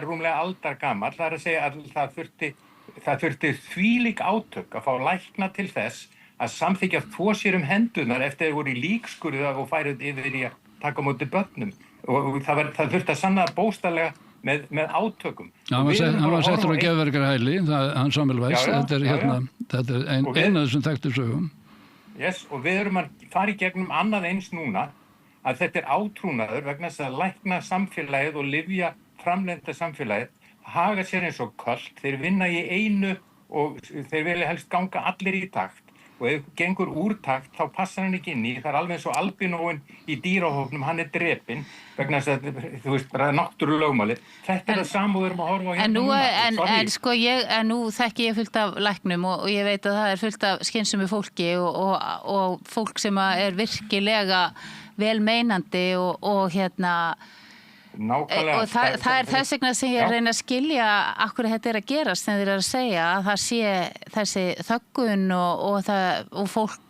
rúmlega aldar gamall. Það að segja að það þurfti þvílík átök að fá lækna til þess að samþykkja þvo sér hendurnar eftir þeir voru í líkskurði og færið yfir í að taka á móti börnum. Og það þurfti að sanna bókstaflega með átökum. Já, hann var settur á geðverkarhæli, hann Sammelvæs, þetta er einn af þessum þekktu sögum. Og við erum að fara í gegnum annað eins núna, að þetta er átrúnaður vegna þess að lækna samfélagið og lyfja framleiðenda samfélagið haga sér eins og költ, þeir vinna í einu og þeir vilja helst ganga allir í takt og ef gengur úr takt þá passar hann ekki inn í, það er alveg eins og albinóin í dýrahópnum, hann er drepinn vegna þess að, þú veist, bara náttúrulögmáli. Þetta er það samúður að horfa á En nú þekki ég fullt af læknum og ég veit að það er fullt af skynsömu fólki og fólk sem er virkilega vel meinandi og nákvæmlega, og það er þess vegna sem ég reyna að skilja akkur þetta er að gerast þegar þeir eru að segja að það sé þessi þöggun og fólk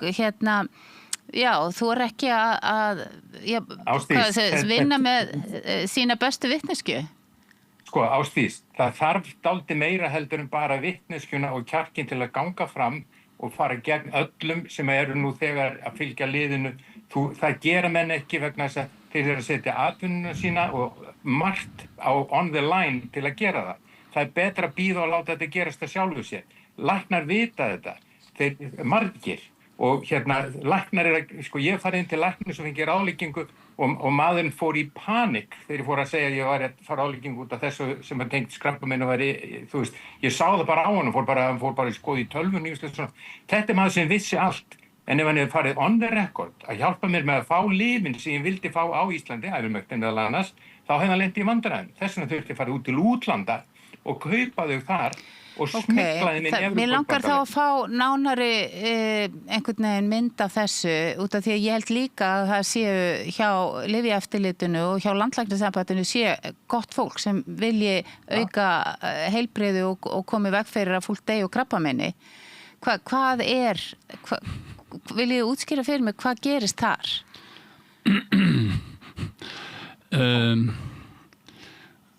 þú er ekki að vinna með sína bestu vitneskju. Ásdís, það þarf dálítið meira heldur en bara vitneskjuna og kjarkinn til að ganga fram og fara gegn öllum sem eru nú þegar að fylgja liðinu. Það gera menn ekki vegna þess að þeir eru að setja atvinnuna sína og margt on the line til að gera það. Það er betra að bíða og láta þetta gerast að sjálfu sér. Læknar vita þetta, þeir margir og læknar ég farið inn til læknir sem fengi ráðleggingu og maðurinn fór í panik þegar ég fór að segja að ég var að fara ráðleggingu út af þessu sem hann tengt skrabbamein og ég sá það bara á hann, hann fór bara í skoði í tölvunni. Þetta er maður sem vissi allt. En ef hann hefði farið on the record að hjálpa mér með að fá lyfin sem ég vildi fá á Íslandi, æfirmöktin meðal annars, þá hefði hann lent í vandræðum. Þess vegna þurfti að fara út til útlanda og kaupa þau þar og smiklaði minn Evrópubandalag. Mér langar þá að fá nánari einhvern veginn mynd af þessu út af því að ég held líka að það séu hjá lyfjaeftirlitinu og hjá landlæknisembættinu sé gott fólk sem vilji auka heilbrigði og komi veg fyrir að fólk deyja og krabbameini. Hvað viljið útskýra fyrir mig, hvað gerist þar?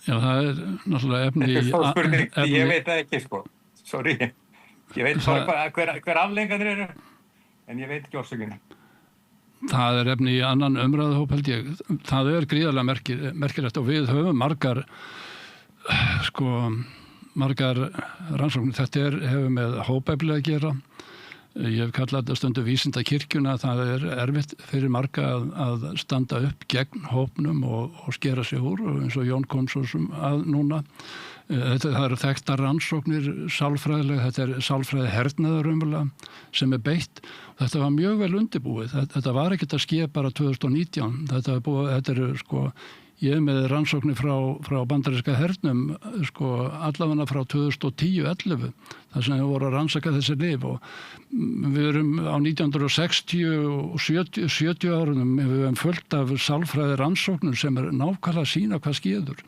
Já, það náttúrulega efni Þetta svo spurning, ég veit það ekki, sko. Sorry. Ég veit bara hver afleiðingarnir eru, en ég veit ekki orsökina. Það efni í annan umræðuhóp, held ég. Það gríðarlega merkilegt og við höfum margar rannsóknir. Þetta hefur með hópefli að gera. Ég hef kallað þetta stundu vísindakirkjuna. Það erfitt fyrir marga að standa upp gegn hópnum og skera sig úr, eins og Jón kom svo sem að núna. Það eru þekktar rannsóknir sálfræðilega, þetta sálfræði hernaðar sem beitt. Þetta var mjög vel undirbúið. Þetta var ekkert að ske bara 2019. Þetta ég með rannsóknir frá bandaríska hernum, allavega frá 2010-11, þar sem við vorum að rannsaka þessi lyf og við erum á 1960 og 70 árunum, við erum fullt af sálfræði rannsóknur sem nákvæmlega að sýna hvað skeður.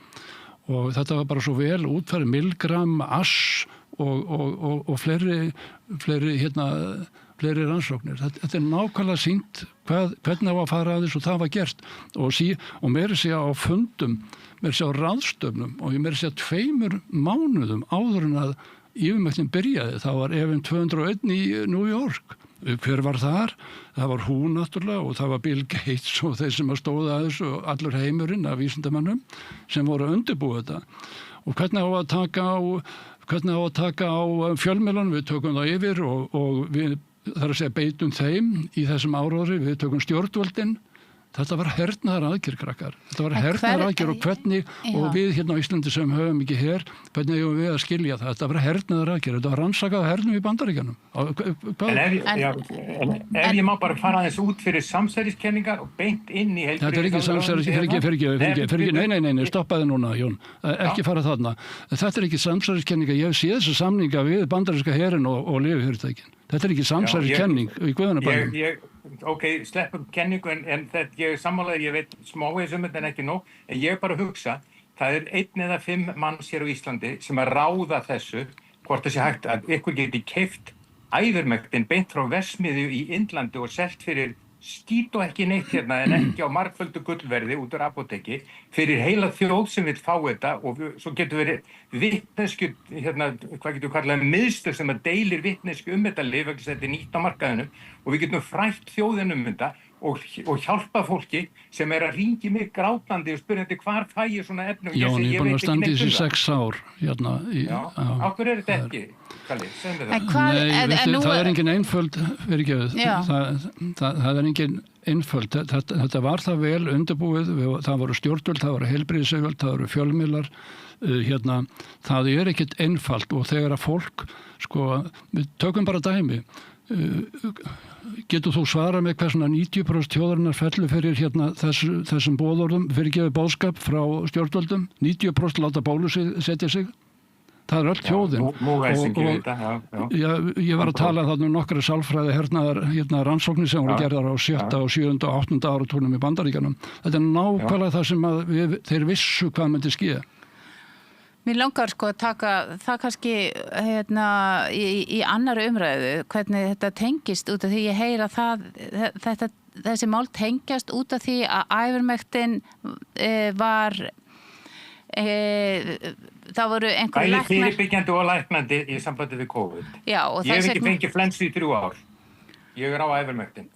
Og þetta var bara svo vel útfæri Milgram, Asch og fleiri rannsóknir. Þetta nákvæmlega sýnt hvernig það var að fara að þessu og það var gert. Og meira segja á fundum, meira segja á ráðstöfnum og meira segja 2 mánuðum áður en að yfirmöktin byrjaði. Það var Evin 201 í New York. Hver var þar? Það var hún náttúrulega og það var Bill Gates og þeir sem stóðu að þessu og allur heimurinn af vísindamönnum sem voru að undirbúa þetta. Og hvernig á að taka á fjölmiðlunum, við tökum það yfir og við þar að segja beitum þeim í þessum áróðri, við tökum stjórnvöldin. Þetta var hernaðaraðgerð, krakkar. Þetta var hernaðaraðgerð og hvernig, og við hérna á Íslandi sem höfum ekki her, hvernig eigum við að skilja það? Þetta var hernaðaraðgerð, þetta var rannsakað hernum í Bandaríkjunum. Ef ég má bara fara aðeins út fyrir samsæriskenningar og beint inn í heilbrigðis. Þetta ekki samsæriskenningar, nei, stoppaði núna, Jón. Ekki fara þarna. Þetta ekki samsæriskenningar, ég hef séð þessa samninga við bandaríska herin og lyfjafyrirtækin. Þetta ekki samsæriskenning í Guðanabænum. Ok, sleppum kenningu en ég er sammálaður, ég veit smávegis þetta en ekki nóg, en ég bara hugsa, það 1 eða 5 manns hér á Íslandi sem að ráða þessu, hvort þessi hægt að ykkur geti keypt æðurmektin beint frá versmiðju í Indlandi og selt fyrir skít og ekki neitt hérna en ekki á margföldu gullverði út úr apóteki fyrir heila þjóð sem vil fá þetta og svo getur verið vitnesku, hvað getur kallað miðstöð sem að deilir vitnesku þetta lyf, þetta nýtt á markaðinu og við getum frætt þjóðin þetta og hjálpa fólki sem að hringi mig grátandi og spyrjandi hvar fæ ég svona efni og Jón, ég er búin að standa í þessi 6 ár hérna. Á hverju þetta ekki? Kalli, segðu það. Nei, það engin einföld það engin einföld þetta var það vel undirbúið það voru stjórnvöld, það voru heilbrigðisyfirvöld, það voru fjölmiðlar það ekkert einfalt og þegar að fólk við tökum bara dæmi getur þú svarað með hvað svona 90% þjóðarinnar fellu fyrir þessum boðorðum, fyrirgefið boðskap frá stjórnvöldum, 90% láta bólusetja sig. Það öll þjóðin. Ég var að tala þarna nokkra sálfræði hernaðar rannsóknir sem voru gerðar á 7. og 7. og 8. áratúrnum í Bandaríkjunum. Þetta nákvæmlega það sem þeir vissu hvað myndi ske. Mér langar að taka það kannski í annari umræðu, hvernig þetta tengist út af því ég heyra þessi mál tengjast út af því að æfirmektin var, það voru einhverju læknar. Bæði fyrirbyggjandi og læknandi í sambandi við COVID. Já, ég hef ekki fengið flensu í 3 ár. Ég á æfirmektin.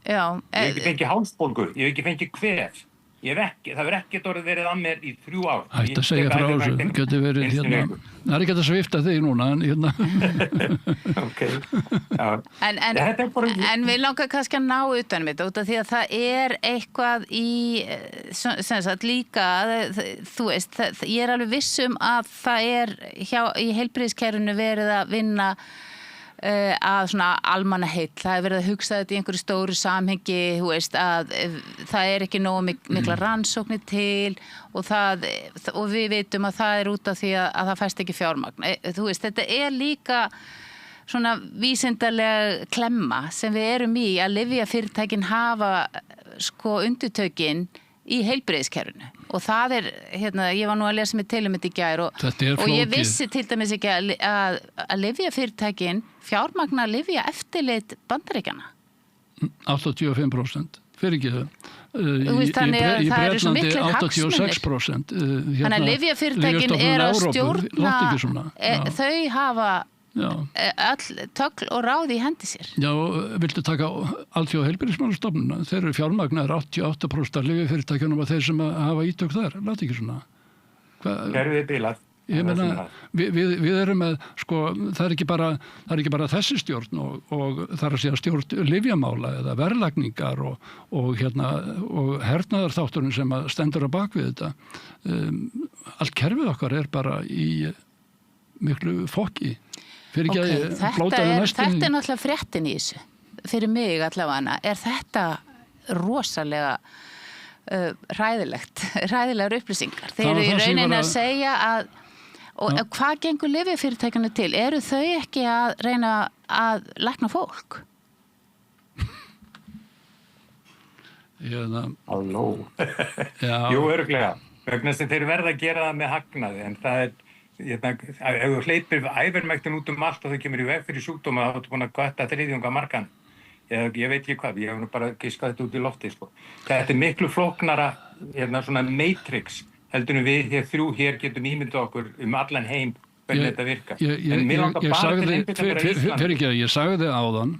Já. Ég hef ekki fengið hálsbólgu, ég hef ekki fengið kvef. Það verður ekkert orðið verið að mér í 3 ár. Hætt að segja frá þessu, getur verið það ekki að svifta þig núna en Ok, já. En við langar kannski að ná utanum þetta út af því að það eitthvað í, sem sagt líka, þú veist, ég alveg viss að það í heilbrigðiskerfinu verið að vinna að svona almannaheill, það er verið að hugsa þetta í einhverju stóru samhengi, þú veist, að það er ekki nógu mikla rannsóknir til og við vitum að það er út af því að það fæst ekki fjármagn. Þú veist, þetta er líka svona vísindalega klemma sem við erum í að lyfjafyrirtækin hafa sko undirtökin í heilbrigðiskerfinu og það er, ég var nú að lesa mig til þetta í gær og ég vissi til dæmis ekki að lyfjafyrirtækin fjármagna lyfja eftirlit Bandaríkjanna. 85%, fyrir ekki þau. Þannig að það eru svo miklir hagsmunir. 86%. Þannig að lyfjafyrirtækin er að stjórna, þau hafa öll tögl og ráð í hendi sér. Já, viltu taka Alþjóða heilbrigðismálastofnunina? Þeir eru fjármagnaðir 88% af lyfjafyrirtækjunum og þeir sem hafa ítök þar. Láti ekki svona. Kerfið bilað. Ég meina, við erum með, sko, það er ekki bara þessi stjórn og það er að segja stjórn lyfjamála eða verðlagningar og hernaðarþátturinn sem stendur á bak við þetta. Allt kerfið okkar er bara í miklu fokki. Þetta er náttúrulega fréttin í þessu. Fyrir mig allavega er þetta rosalega hræðilegar upplýsingar. Þeir eru í rauninni að segja að og hvað gengur lyfjafyrirtækjunum til? Eru þau ekki að reyna að lækna fólk? Halló. Jú, örugglega. Vegna sem þeir verða að gera það með hagnaði en það er ef þú hleypir ævermektin út allt og þau kemur í veg fyrir sjúkdóma þá ertu búin að kvætta 3/4 markan. Ég veit ekki hvað, ég hef nú bara giskað þetta út í lofti, sko. Þetta er miklu flóknara, svona matrix, heldur við hér getum ímyndað okkur allan heim hvernig þetta virkar. En mér langar bara til einbita bara Íslandi. Ég sagði áðan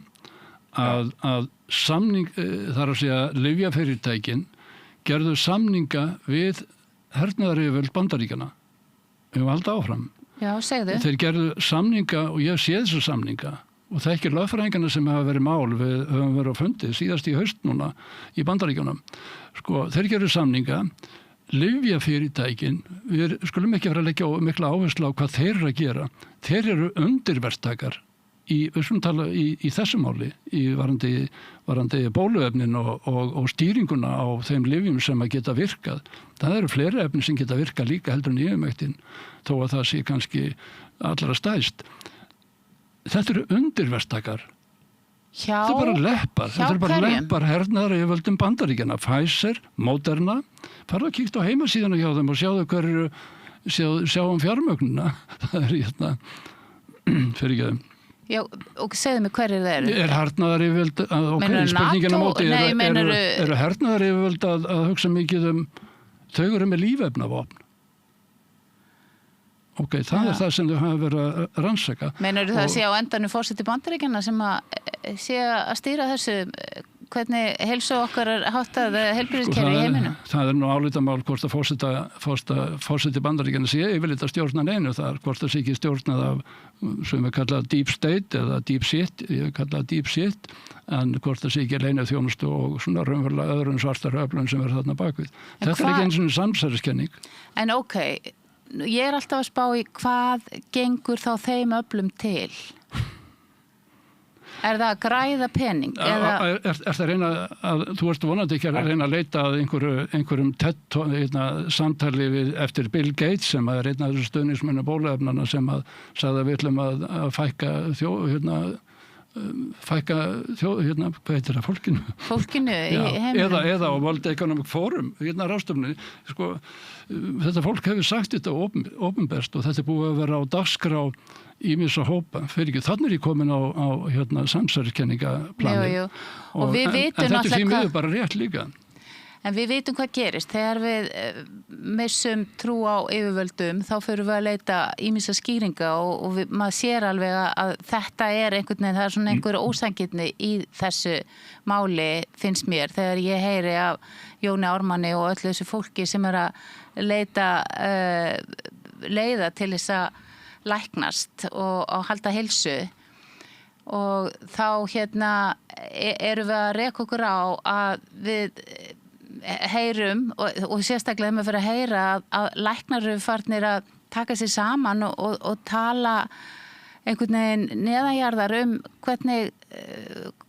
að samning, þar að segja lyfjafyrirtækin, gerðu samninga við hernaðaryfirvöld Bandaríkjanna. Við höfum haldið áfram. Já, segðu. Þeir gerðu samninga og ég sé þessu samninga og það ekki lögfræðingarna sem hafa verið mál við höfum verið á fundi síðast í haust núna í Bandaríkjunum. Sko, þeir gerðu samninga, lyfjafyrirtækin, við skulum ekki vera að leggja mikla áherslu á hvað þeir eru að gera. Þeir eru undirverktakar við skulum tala í þessu máli, í varandi bóluefnin og stýringuna á þeim lyfjum sem að geta virkað. Það eru fleiri efni sem geta virkað líka heldur en yfirmektin, þó að það sé kannski allra stæst. Þetta eru undirverktakar. Þetta er bara leppar. Þetta er bara leppar hernaðar yfirvöldum Bandaríkjanna. Pfizer, Moderna. Farðu að kíkta á heimasíðuna hjá þeim og sjáum fjármögnuna. Það er fyrir ekki þeim. Já, og segðu mig hverjir það eru. Er hernaðaryfirvöld spurningin á móti, eru hernaðaryfirvöld að hugsa mikið þau eru með lífefnavopn? Ok, það er það sem þau hafa verið að rannsaka. Meinarðu það að sé á endanum forseti Bandaríkjanna sem að sé að stýra þessu, hvernig heilsu okkar er háttað heilbrigðiskerfi í heiminum? Það er nú álitamál hvort að forseti Bandaríkjanna sé yfirleitt að stjórna neinu þar, hvort það sé ekki stjórnað af sem við kalla deep state eða deep shit, ég kalla deep shit, en hvort það sé ekki leina þjónustu og svona raunverulega öðrum svartar öflun sem er þarna bakvið. Þetta er ekki eins og samsæriskenning. En ok, ég er alltaf að spá í hvað gengur þá þeim öflum til? Er það að græða pening? Er það reyna að, þú ert vonandi ekki að reyna að leita að einhverjum samtali eftir Bill Gates sem er einn af þessu stuðningsmennu bóluefnana sem að sagði að við ætlum að fækka hvað heitir það, fólkinu í heiminum eða á World Economic Forum ráðstefnunni, sko, þetta fólk hefur sagt þetta opinberst og þetta er búið að vera á dagskrá ýmissa hópa, fyrir ekki, þannig er ég komin á samsæriskenningaplani og við vitum en þetta er því miður bara rétt líka. En við vitum hvað gerist. Þegar við missum trú á yfirvöldum þá förum við að leita ýmissa skýringa og maður sér alveg að þetta er einhvern veginn, það er svona einhver ósangirni í þessu máli finnst mér þegar ég heyri af Jóni Ármanni og öllu þessu fólki sem er að leita leiða til þess að læknast og halda heilsu og þá erum við að reka okkur á að við heyrum og sérstaklega með fyrir að heyra að læknar eru farnir að taka sér saman og tala einhvern veginn neðanjarðar hvernig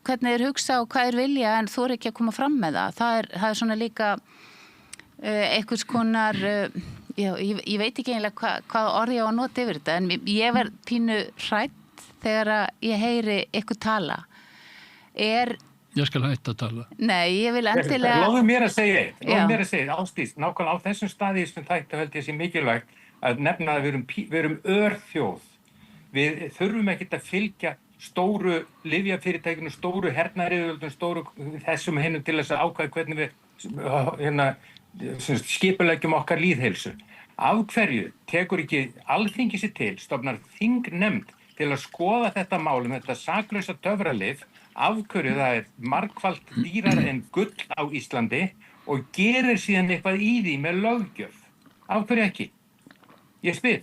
þeir hugsa og hvað þeir vilja en þú ekki að koma fram með það. Það er svona líka einhvers konar, ég veit ekki eiginlega hvað orð ég á að nota yfir þetta, en ég verð pínu hrædd þegar ég heyri ykkur tala. Ég skal hætta að tala. Nei, ég vil endilega... Lóðu mér að segja, Ásdís, nákvæmlega á þessum staði sem þættu held ég sé mikilvægt að nefna að við erum örþjóð. Við þurfum ekkert að fylgja stóru lyfjafyrirtækinu, stóru hernaðaryfirvöldum, stóru þessum hinnum til þess að ákvæða hvernig við skipuleggjum okkar lýðheilsu. Af hverju tekur ekki Alþingi sér til, stofnar þingnefnd til að skoða þetta mál þetta saklausa töfralyf, af hverju það margfalt dýrara en gull á Íslandi og gerir síðan eitthvað í því með löggjöf. Af hverju ekki? Ég spyr.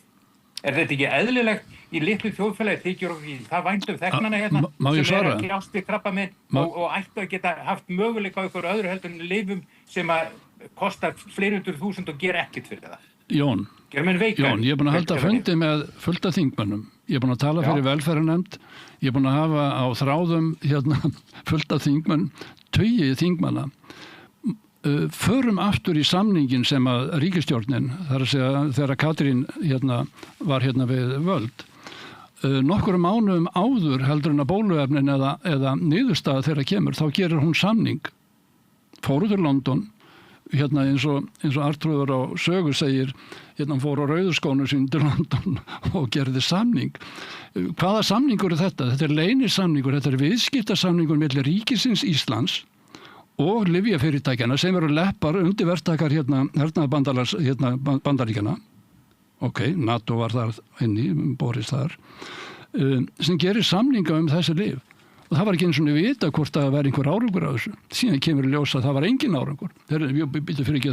Þetta ekki eðlilegt í litlu þjóðfélagi þykir okkur það væntum þegnana hérna sem ekki ást við krabbamein og ættu að geta haft möguleika á ykkur öðru heldur en lyfum sem að kostar fleiri 100.000 og gera ekkert fyrir það. Jón, ég er búin að halda fundi með fullt af þingmönnum. Ég er búin að tala fyrir velferðarnefnd. Ég er búin að hafa á þráðum fullt af þingmenn, tugi þingmanna. Förum aftur í samningin sem að ríkisstjórnin, þar að segja þegar Katrín var við völd. Nokkrum mánuðum áður heldur en að bóluefnin eða niðurstaða þegar kemur, þá gerir hún samning. Fóru til London, eins og Artrúður á sögu segir, fór á rauðurskónu sín til London og gerði samning. Hvaða samningur er þetta? Þetta er leynisamningur, þetta er viðskiptasamningur milli ríkisins Íslands og lyfjafyrirtækjana sem eru leppar undirverktakar hernaðarbandalags Bandaríkjanna. NATO var þar inni, Boris þar, sem gerir samninga þessi lyf. Og það var ekki eins og vita hvort það var einhver árangur á þessu. Síðan kemur í ljós að það var engin árangur. Það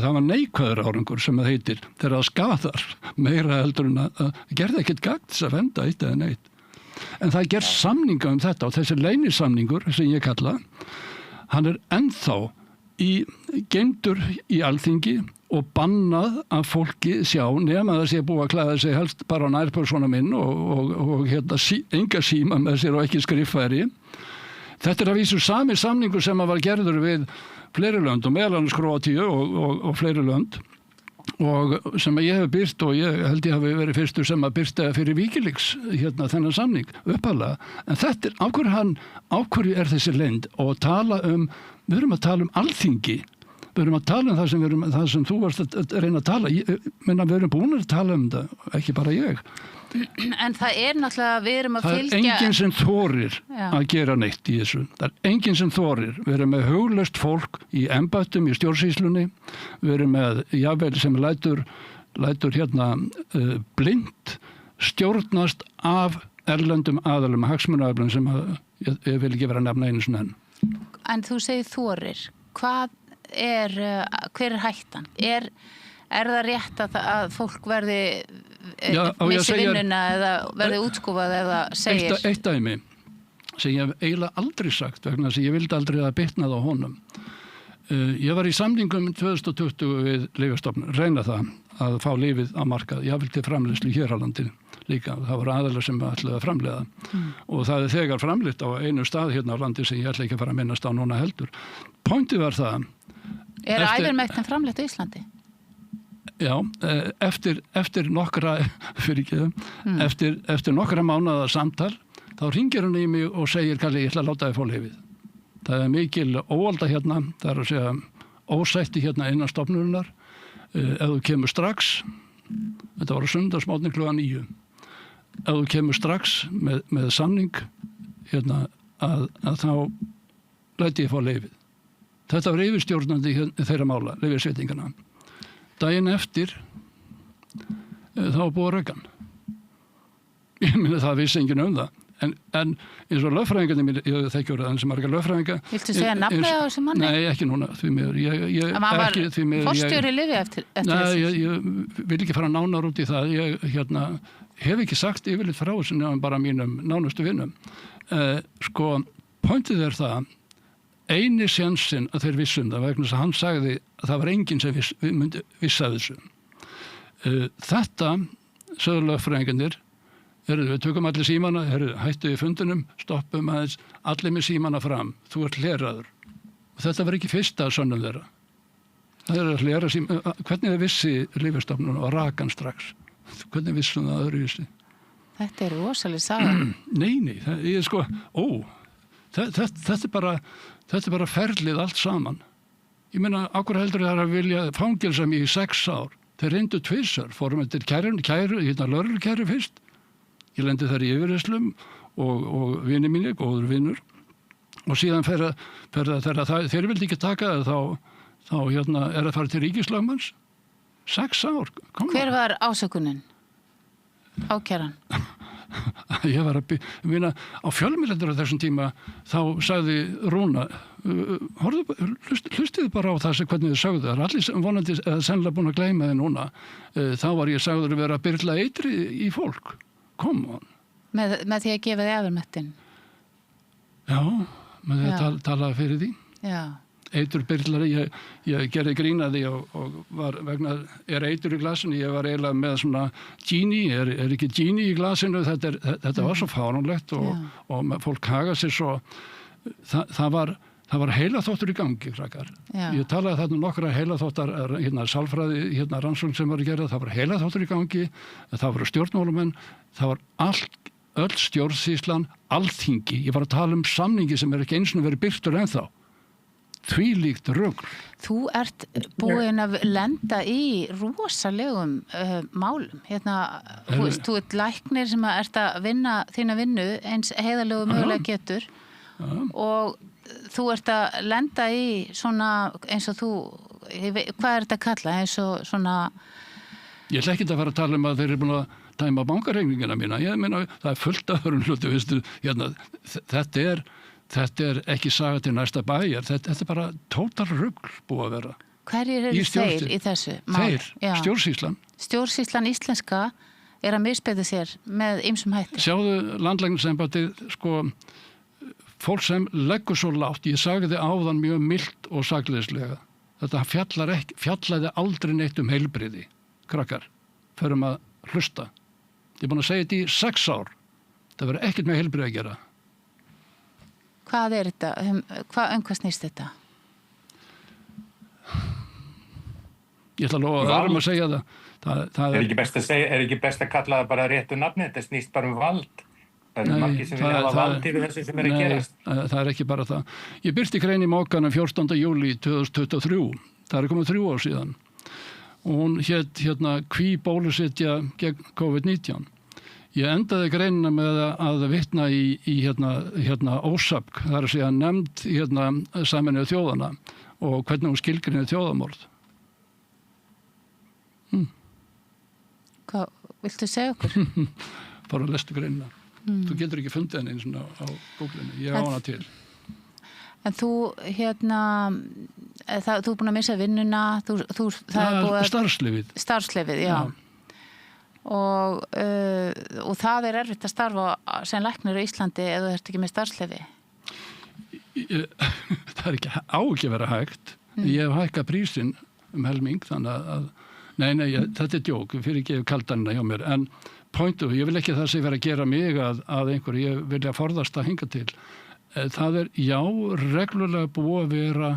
var neikvæður árangur sem það heitir, þegar það skadar meira heldur en að gerði ekkert gagn þess að venda eitt eða neitt. En það gerð samninga þetta og þessi leynisamningur sem ég kalla, hann er ennþá geymdur í Alþingi og bannað að fólki sjá nema það sé búið að klæða sig helst bara á nærpersóna minn og enga síma með sér og ekki skriffæri. Þetta er að vísu sami samningur sem var gerður við fleiri lönd og meðal annars Króatíu og fleiri lönd og sem ég hef birt og ég held ég hafi verið fyrstur sem að byrta fyrir Wikileaks þennan samning upphaflega. En þetta er, á hverju er þessi leynd og við erum að tala um Alþingi. Við erum að tala um það sem þú varst að reyna að tala. Við erum búin að tala um það, ekki bara ég. En það er náttúrulega, við erum að fylgja... Það er enginn sem þorir að gera neitt í þessu. Það er enginn sem þorir. Við erum með huglaust fólk í embættum, í stjórnsýslunni. Við erum með, jafnvel sem lætur blind stjórnast af erlendum aðalum, hagsmunaöflum sem ég vil ekki vera að nefna einu sinni enn. En þú segir þorir. Hver er hættan? Er það rétt að fólk verði missi vinnuna eða verði útskúfað eða segir? Eitt dæmi sem ég hef eiginlega aldrei sagt vegna þess að ég vildi aldrei að bitnað á honum. Ég var í samningum 2020 við Lyfjastofnun, reyna það að fá lyfið á markað. Ég vildi framleiðslu hér á landinu líka. Það voru aðalar sem ætluðu að framleiða. Og það er þegar framleitt á einu stað hérna á landi sem ég ætla ekki að fara að minnast á núna heldur. Pointið var það. Er æðurmektin framleitt á Íslandi? Já, eftir nokkra eftir nokkra mánaða samtal þá hringir hann í mig og segir Kalli, ég ætla að láta þig fá lyfið. Það er mikil óalda hérna, það er að segja ósætti hérna innan stofnurinnar. Ef þú kemur strax, þetta var á sunnudagsmorgni klukkan 9. Ef þú kemur strax með samning hérna að þá læti ég fá lyfið. Þetta var yfirstjórnandi þeirra mála, lyfjasveitingana. Daginn eftir þá var búið að röggan. Ég minni það vissi enginn það. En eins og lögfræðingarnir mér, ég þekkjur það sem margar lögfræðinga. Viltu segja nafnið á þessu manni? Nei, ekki núna, því miður. Það var forstjóri lyfja eftir þessu? Nei, ég vil ekki fara nánar út í það. Ég hef ekki sagt yfirleitt frá þessu nefnum bara mínum nánustu vinnum. Pointið er það, eini sénsinn að þeir vissum það vegna þess að hann sagði að það var enginn sem myndi vissa þessu. Þetta, sögðu lögfræðingarnir, Við tökum allir símana, hættu í fundunum, stoppum aðeins, allir með símana fram, þú ert hleraður. Og þetta var ekki fyrsta sönnum þeirra. Það að hlera símana, hvernig þið vissi Lyfjastofnun og rakan strax? Hvernig vissum það öðruvísi? Þetta er rosalega saga. Nei, ég er sko, þetta er bara ferlið allt saman. Ég meina, akkur heldur það að vilja fangelsa mig í 6 ár. Þeir reyndu tvisvar, fórum eftir lögreglukæru fyrst. Ég lendi þar í yfirheyslum og vini mínir, góður vinur. Og síðan fer það, þeir vildi ekki taka það, þá er að fara til ríkislögmanns. 6 ár. Hver var ásökunin? Ákæran? Ég var að minna, á fjölmiðlendur á þessum tíma, þá sagði Rúna, hlustiði bara á það sem hvernig þið sögðu. Það er allir vonandi sennilega búin að gleyma þið núna. Þá var ég sagður að vera að byrla eitri í fólk. Come on. Með því að gefa þið afurmettin? Já, með því að tala fyrir því. Já. Eitur byrlari, ég gerði grín að því og var vegna, eitur í glasinu, ég var eiginlega með svona genie, er ekki genie í glasinu, þetta var svo fáránlegt og fólk haga sér svo, það var heilaþóttur í gangi, krakkar. Já. Ég talaði þarna nokkra heilaþóttar, sálfræði, rannsókn sem var að gera, það var heilaþóttur í gangi, það voru stjórnmálumenn, það var öll stjórnsýslan, Alþingi, ég var að tala samningi sem ekki eins og verið birtur ennþá. Þvílíkt rugl. Þú ert búin að lenda í rosalegum málum. Þú ert læknir sem ert að vinna þína vinnu eins heiðarlegu mögulega getur og þú ert að lenda í svona eins og þú, hvað er þetta að kalla? Eins og svona... Ég ætla ekki að fara að tala að þeir eru búin að tæma bankareikningina mína. Ég meina, það er fullt af öðrum hluti, veistu, þetta er ekki saga til næsta bæjar, þetta er bara tótal rugl búið að vera. Hverjir eru þeir í þessu máli? Þeir, stjórnsýslan. Stjórnsýslan íslenska er að misbeita sér með ýmsum hætti. Sjáðu landlæknisembættið, sko, fólk sem leggur svo lágt, ég sagði þið áðan mjög milt og sakleyslega. Þetta fjallaði aldrei neitt heilbrigði, krakkar, förum að hlusta. Ég er búin að segja þetta í 6 ár. Það verður ekkert með heilbrigði að gera. Hvað er þetta? Hvað snýst þetta? Ég ætla að lofa að segja það. Er ekki best að kalla það bara réttu nafni? Þetta snýst bara vald. Það eru margir sem vilja hafa vald yfir þessu sem að gerast. Það er ekki bara það. Ég birti grein í Mokanum 14. júlí 2023. Það er komið 3 ár síðan. Og hún hét hví bólusetja gegn COVID-19. Ég endaði greinina með að vitna í OSAPK, það er að segja nefnd Sameinuðu þjóðanna og hvernig hún skilgreinir þjóðamorð. Hvað viltu segja okkur? Bara lestu greinina. Þú getur ekki fundið henni eins og á Google-inu. Ég á hana til. En þú, þú er búin að missa vinnuna, Starfsleyfið, já. Og það er erfitt að starfa sem læknir á Íslandi ef þú ert ekki með starfsleyfi? Það er ekki að vera hægt. Ég hef hækkað prísinn helming, þannig að þetta er djók, fyrir ekki kaldanina hjá mér. En pointu, ég vil ekki það sem vera að gera mig að einhverju, ég vilja forðast að hinga til. Það er, reglulega búið að vera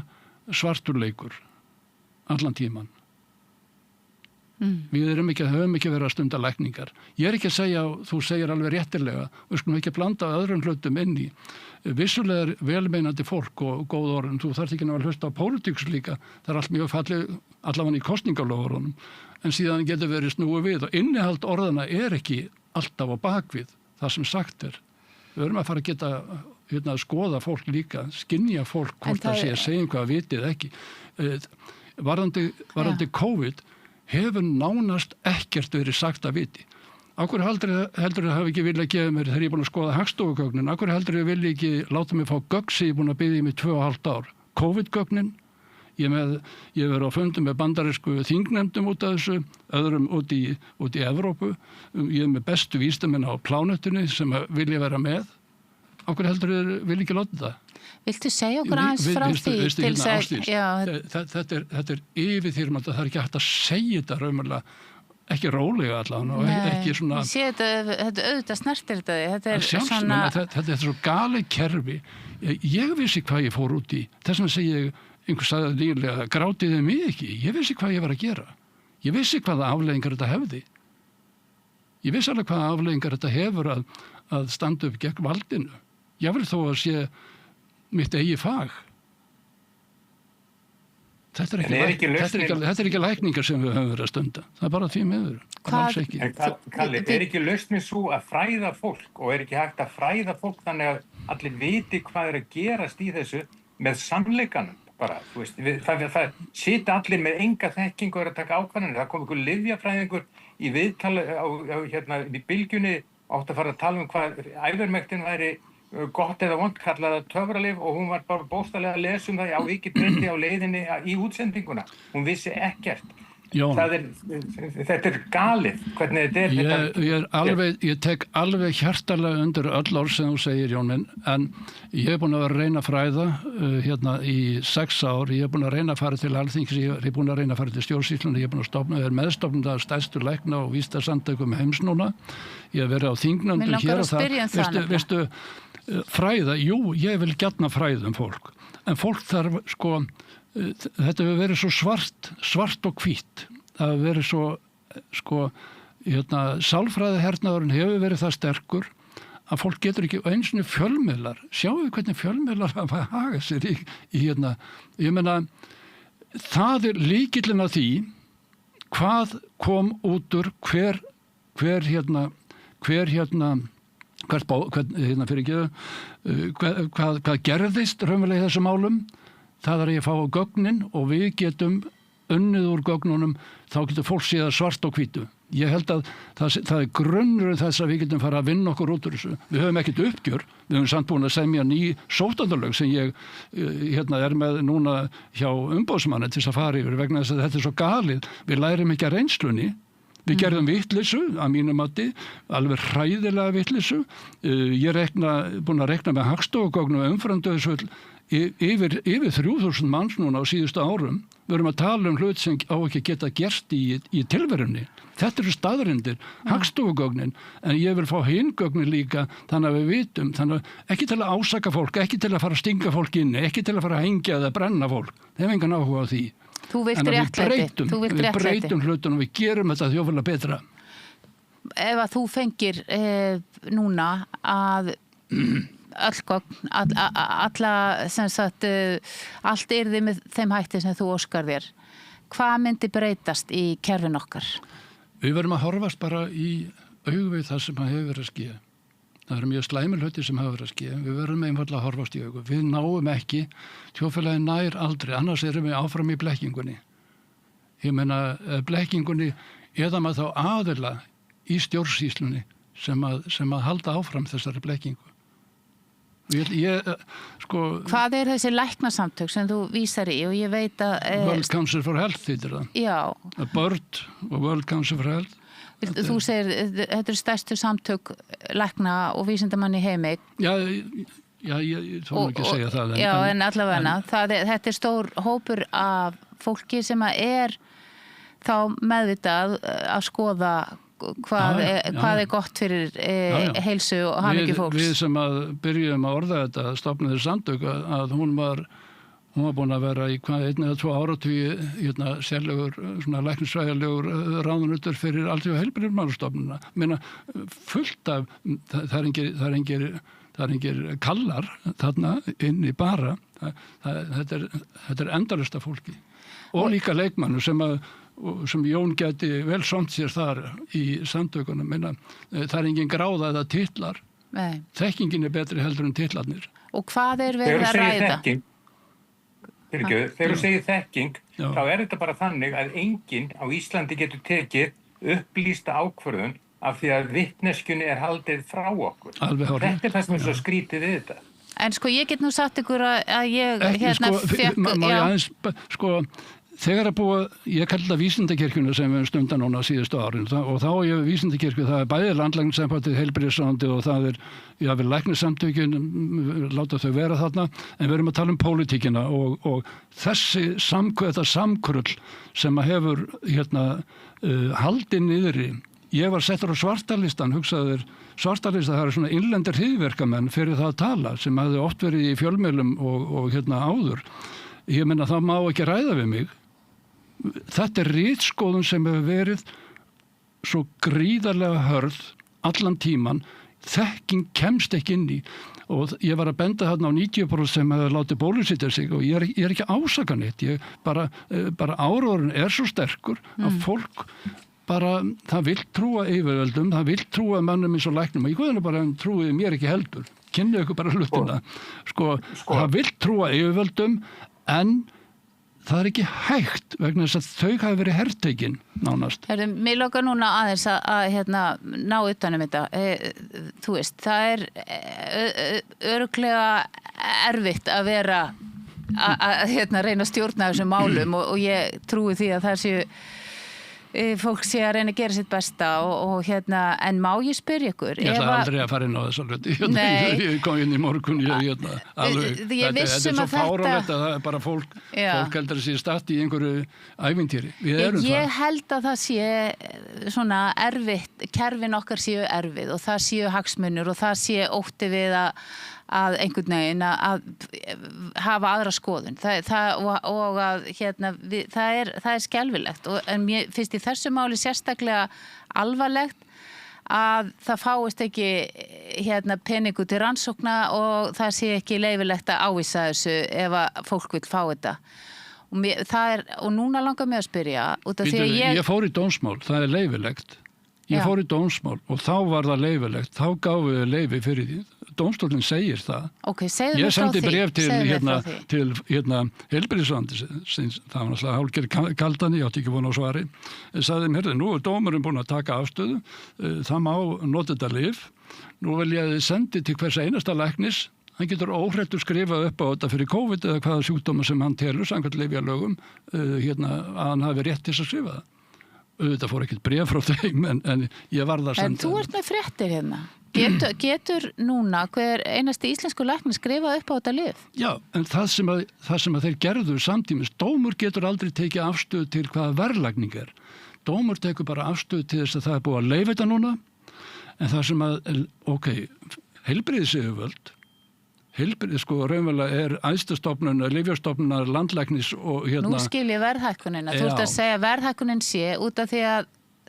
svarturleikur allan tíman. Við höfum ekki verið að stunda lækningar. Ég er ekki að segja, þú segir alveg réttilega, við skulum ekki blanda öðrum hlutum inn í. Vissulega er velmeinandi fólk og góð orðin, þú þarft ekki að hlusta á pólitíks líka, það er allt mjög fallið allavega í kosningalofurunum, en síðan getur verið snúið við og innihald orðana er ekki alltaf á bakvið það sem sagt er. Við höfum að fara að geta að skoða fólk líka, skynja fólk hvort það sé að segja hvað vitið ekki. Varðandi COVID hefur nánast ekkert verið sagt að viti. Akkur heldur það hafi ekki viljað gefa mér þegar ég er búin að skoða hagstofugögnin, akkur heldur það vilja ekki láta mig fá gögn sem ég er búin að biðja mig 2,5 ár. COVID-gögnin, ég hef verið á fundum með bandarísku þingnefndum út af þessu, öðrum út í Evrópu, ég er með bestu vísindamenn á plánetunni sem vilja vera með. Akkur heldur þið vilja ekki láta það? Viltu segja okkur aðeins frá því? Þetta er yfirþyrmandi, það er ekki hægt að segja þetta raunverulega ekki rólega allan og ekki svona... Ég sé þetta auðvitað snertir þetta er svona... Þetta er svo gali kerfi. Ég vissi hvað ég fór út í. Þess vegna segi ég, einhver sagði nýlega, grátiði mig ekki. Ég vissi hvað ég var að gera. Ég vissi hvaða afleiðingar þetta hefði. Ég vissi alveg hvaða afleiðingar þetta hefur að standa upp gegn valdinu. Ég vil þó að sé mitt eigi fag. Þetta er ekki lækningar sem við höfum verið að stunda. Það er bara því miður. Kalli, er ekki lausnin svo að fræða fólk og er ekki hægt að fræða fólk þannig að allir viti hvað er að gerast í þessu með sannleikanum bara, þú veist, það sita allir með enga þekkingu og er að taka ákvarðanir. Það kom einhver lyfjafræðingur í viðtali í Bylgjunni átt að fara að tala um hvað ævermektin væri gott eða vont, kallaði það töfralyf og hún var bara bókstaflega að lesa um það á Wikipedia á leiðinni í útsendinguna. Hún vissi ekkert. Þetta er galið, hvernig þetta er. Ég tek alveg hjartalega undir öll orð sem þú segir, Jón minn, en ég hef búin að vera að reyna að fræða í 6 ár, ég hef búin að reyna að fara til Alþingis, ég hef búin að reyna að fara til stjórnsýslunni, ég hef búin að stofna, ég er meðstofnandi að stærstu lækna og vísindasamtökum heims núna, ég hef verið á þingnefndum hér og það, veistu, fræða, jú, ég vil gjarna fræða fólk, en fólk þarf þetta hefur verið svo svart og hvítt. Það hefur verið svo, sálfræðihernaðurinn hefur verið það sterkur að fólk getur ekki einu sinni fjölmiðlar. Sjáum við hvernig fjölmiðlar hafa hagað sér ég meina, það er lykillinn að því hvað kom út úr hvað gerðist raunverulega í þessum málum. Það er að ég fá á gögnin og við getum unnið úr gögnunum, þá getur fólk séð svart og hvítu. Ég held að það er grunnur þess að við getum fara að vinna okkur út úr þessu. Við höfum ekkert uppgjör, við höfum samt búin að semja ný sóttvarnalög sem ég er með núna hjá umboðsmanni til þess að fara yfir vegna þess að þetta er svo galið. Við lærum ekki að reynslunni. Við gerðum vitleysu að mínu mati, alveg hræðilega vitleysu. Ég er búin að rekna með Hagstofugögn og umframdauðsföll yfir 3000 manns núna á síðustu árum. Við erum að tala um hlut sem á ekki geta gerst í tilverunni. Þetta eru staðreyndir, Hagstofugögnin, en ég vil fá hinn gögnin líka þannig að við vitum, þannig að ekki til að ásaka fólk, ekki til að fara að stinga fólk inni, ekki til að fara að hengja eða brenna fólk. Það hef engan áhuga á því. Þú vilt réttlæti. Við breytum hlutunum, við gerum þetta þjóðfélag betra. Ef að þú fengir núna að öll gögn, alla sem sagt, allt yrði með þeim hætti sem þú óskar þér, hvað myndi breytast í kerfin okkar? Við verðum að horfast bara í augu við það sem hefur verið að ske. Það eru mjög slæmir hlutir sem hafa verið að ske. Við verðum einfaldlega að horfast í augu. Við náum ekki, þjóðfélagið nær aldrei, annars erum við áfram í blekkingunni. Ég meina, blekkingunni eða maður þá aðila í stjórnsýslunni sem að halda áfram þessari blekkingu. Hvað er þessi læknasamtök sem þú vísar í og ég veit að... World Council for Health þýttir það. Já. BIRD og World Council for Health. Þú segir, þetta eru stærstu samtök lækna og vísindamann í heimi. Já, ég þóra ekki að segja það. En allavega, þetta er stór hópur af fólki sem er þá meðvitað að skoða hvað er gott fyrir heilsu og hamingju fólks. Við sem að byrjum að orða þetta, stofnaði samtök, að hún var búin að vera í 1 eða 2 áratugi sérlegur, svona læknisfræðilegur ráðunautur fyrir alþjóða heilbrigðismálastofnunina. Meina, fullt af, það er engir kallar þarna inni bara. Þetta er endalaust af fólki. Og líka leikmannu sem Jón gæti vel somt sér þar í samtökunum. Meina, það er engin gráða eða titlar. Nei. Þekkingin er betri heldur en titlarnir. Og hvað er verið að ræða? Þegar þú segir þekking, þá er þetta bara þannig að enginn á Íslandi getur tekið upplýsta ákvörðun af því að vitneskjunni er haldið frá okkur. Þetta er það sem er svo skrítið við þetta. En ég get nú sagt ykkur að ég fekk... þegar að búa, ég kalli það vísindakirkjuna sem við stundan núna síðustu árin og þá ég vísindakirkju, það bæði landlæknisembættið, heilbrigðisráðuneytið og það við læknissamtökin, láta þau vera þarna, en við erum að tala pólitíkina og þetta samkrull sem að hefur haldið niðri. Ég var settur á svartalistan, hugsaður svartalista, það svona innlendir hryðjuverkamenn fyrir það að tala sem hefði oft verið í fjölmiðlum og áður. Ég meina það má ekki ræða við mig. Þetta ritskoðun sem hefur verið svo gríðarlega hörð allan tíman, þekking kemst ekki inn í og ég var að benda þarna á 90% sem hefur látið bólusetja sig og ég er ekki ásaka neitt, bara áróðurinn svo sterkur að fólk bara, það vill trúa yfirvöldum, það vill trúa mannum eins og læknum og ég guðinu bara trúið mér ekki heldur, kynni ykkur bara hlutina, það vill trúa yfirvöldum en það ekki hægt vegna þess að þau hafi verið hertekinn nánast. Mér lokar núna aðeins að ná utanum þetta. Þú veist, það örugglega erfitt að vera að reyna að stjórna þessum málum og ég trúi því að það séu fólk sé að reyna að gera sitt besta og en má ég spyrja ykkur? Ég ætla aldrei að fara inn á þessa hluti. Ég kom inn í morgun, alveg, þetta svo fáránlegt að það bara fólk heldur að sé statt í einhverju ævintýri. Ég held að það sé svona erfitt, kerfin okkar séu erfið og það séu hagsmunir og það sé ótti við að einhvern veginn að hafa aðra skoðun og að það er skelfilegt en mér finnst í þessu máli sérstaklega alvarlegt að það fáist ekki peningu til rannsókna og það sé ekki leyfilegt að ávísa þessu ef að fólk vil fá þetta og núna langar mig að spyrja út af því að ég fór í dómsmál, það er leyfilegt ég fór í dómsmál og þá var það leyfilegt þá gáfu við leyfi fyrir því dómstólinn segir það. Okay, ég sendi bréf til heilbrigðisráðuneytisins, það var náttúrulega hálfgerð kaldani, ég átti ekki von á svari. Sagði mér, nú dómurinn búinn að taka afstöðu, það má nota þetta lyf. Nú vil ég sendi til hvers einasta læknis, hann getur óhrættur skrifað upp á þetta fyrir COVID eða hvaða sjúkdóma sem hann telur, samkvæmt lyfjalögum, að hann hafi rétt til að skrifa það. Auðvitað fór ekkert bréf frá þeim, en ég varð að senda. En þú ert með fréttir hérna. Getur núna hver einasti íslensku læknir skrifað upp á þetta lyf? Já, en það sem að þeir gerðu samtímis, dómur getur aldrei tekið afstöðu til hvaða verðlagning er. Dómur tekur bara afstöðu til þess að það er búið að leyfa þetta núna, en það sem að, heilbrigðisyfirvöld, raunverulega er æðstustofnun, lyfjastofnunar, landlæknis og Nú skil ég verðhækkunina. Þú ert að segja verðhækkunin sé út af því að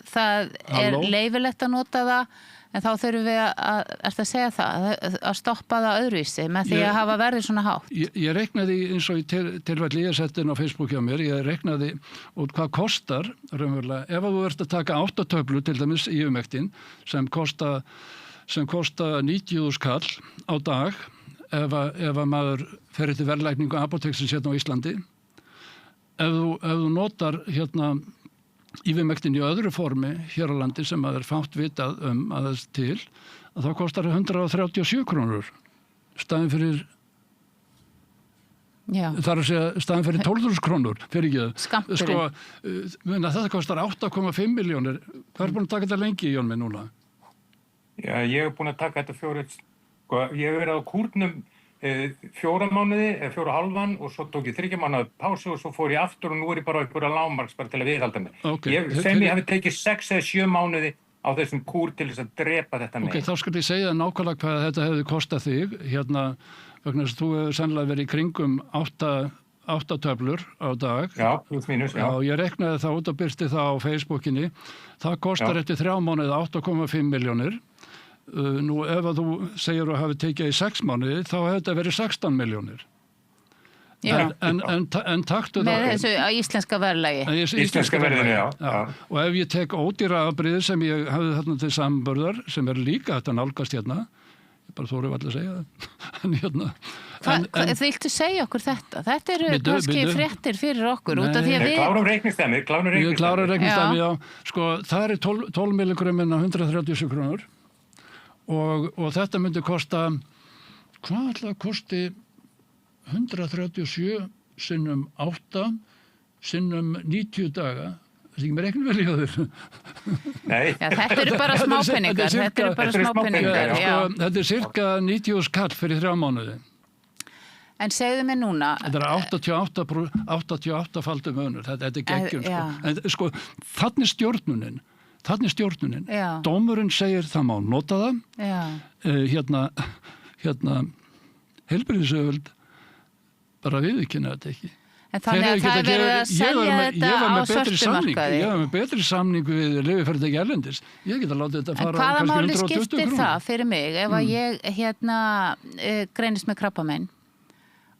það er leyfilegt að nota það en þá þurfum við að segja það, að stoppa það öðruvísi með því að hafa verið svona hátt. Ég reiknaði eins og í tilfelli ég setti inn á Facebook hjá mér, ég reiknaði út hvað kostar raunverulega, ef þú ert að taka 8 töflur til dæmis í yfirmektin sem kosta 90.000 kall á dag ef að maður fer til verðlækningu apóteksins hérna á Íslandi. Ef þú notar yfirmektin í öðru formi hér á landi sem að er fátt vitað að þess til, að þá kostar 137 krónur staðin fyrir þar að segja staðin fyrir 12.000 krónur fyrir ekki Skammturinn. Þetta kostar 8,5 milljónir. Hvað er búin að taka þetta lengi, Jón minn, núna? Já, ég er búin að taka þetta ég hef verið á kúrnum 4 mánuði, 4,5 og svo tók ég 3 mánuði pásu og svo fór ég aftur og nú er ég bara einhverja lágmarks bara til að viðhalda mig. Ég hafi tekið 6 eða 7 mánuði á þessum kúr til þess að drepa þetta með. Þá skal ég segja nákvæmlega hvað þetta hefði kostað þig, vegna þess að þú hefur sennilega verið í kringum 8 töflur á dag. Já, plus mínus, já. Já, ég reknaði það út og byrsti það á Facebookinni. Það kostar eftir 3 mánuði 8,5 milljónir. Nú ef að þú segir að hafi tekið í 6 mánuði þá hefði þetta verið 16 milljónir. En taktu það með þessu íslenska verðlagi. Íslenska verðinu, já. Og ef ég tek ódýra afbrigði sem ég hafði þarna til samanburðar sem er líka þetta nálgast hérna, ég bara þóri allir að segja það. Viltu segja okkur þetta? Þetta eru kannski fréttir fyrir okkur út af því að við klárum reikningsdæmi. Klárum reikningsdæmi, já. Það er 12 milligrömmin á 137 krónur. Og þetta myndi kosta, hvað ætla að kosti 137 sinnum 8 sinnum 90 daga, það er ekki með reiknum vel í öður. Nei. Já, þetta eru bara smápenningar, Þetta er cirka 90 skall fyrir 3 mánuði. En segðu mig núna... Þetta er 88 faldur munur, þetta er geggjum, sko. En sko, þannig stjórnunin. Já. Dómurinn segir það má nota það. Já. Heilbrigðisöföld bara viðurkenna þetta ekki. En þannig að það er verið að selja þetta á svörtu markaði. Ég var með betri samning við lyfjafyrirtæki erlendis. Ég get að láta þetta fara kannski 120 krónur. En hvaða máli skiptir það fyrir mig ef að ég greinist með krabbamein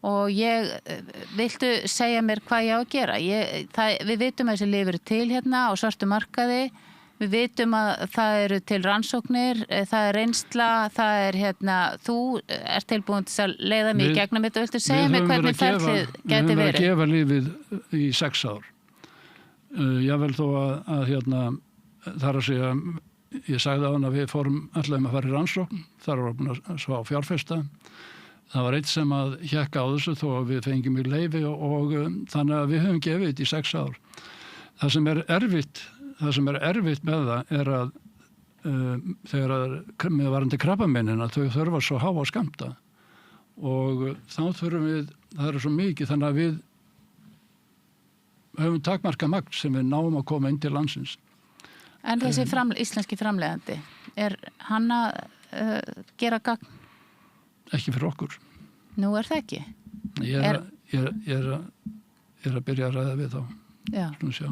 og viltu segja mér hvað ég á að gera? Við vitum að þessi lyf eru til hérna á svörtu markaði. Við vitum að það eru til rannsóknir, það er reynsla, það er þú ert tilbúin til að leiða mig í gegnum þetta. Viltu segja mig hvernig ferlið geti verið? Við höfum verið að gefa lyfið í 6 ár. Jável þó að þar að segja, ég sagði á hann að við fórum allavega að fara í rannsókn, þar var búin að svá fjárfesta. Það var eitt sem að hjekka á þessu þó að við fengjum í leyfi og þannig að við höfum gefið þetta í 6 ár. Það sem er erfitt með það er að þegar með varandi krabbameinina þau þurfa svo háa skammta og þá þurfum við, það er svo mikið þannig að við höfum takmarka magn sem við náum að koma inn til landsins. En þessi íslenski framleiðandi, er hann að gera gagn? Ekki fyrir okkur. Nú er það ekki? Ég er að byrja að ræða við þá. Já. Svona sjá.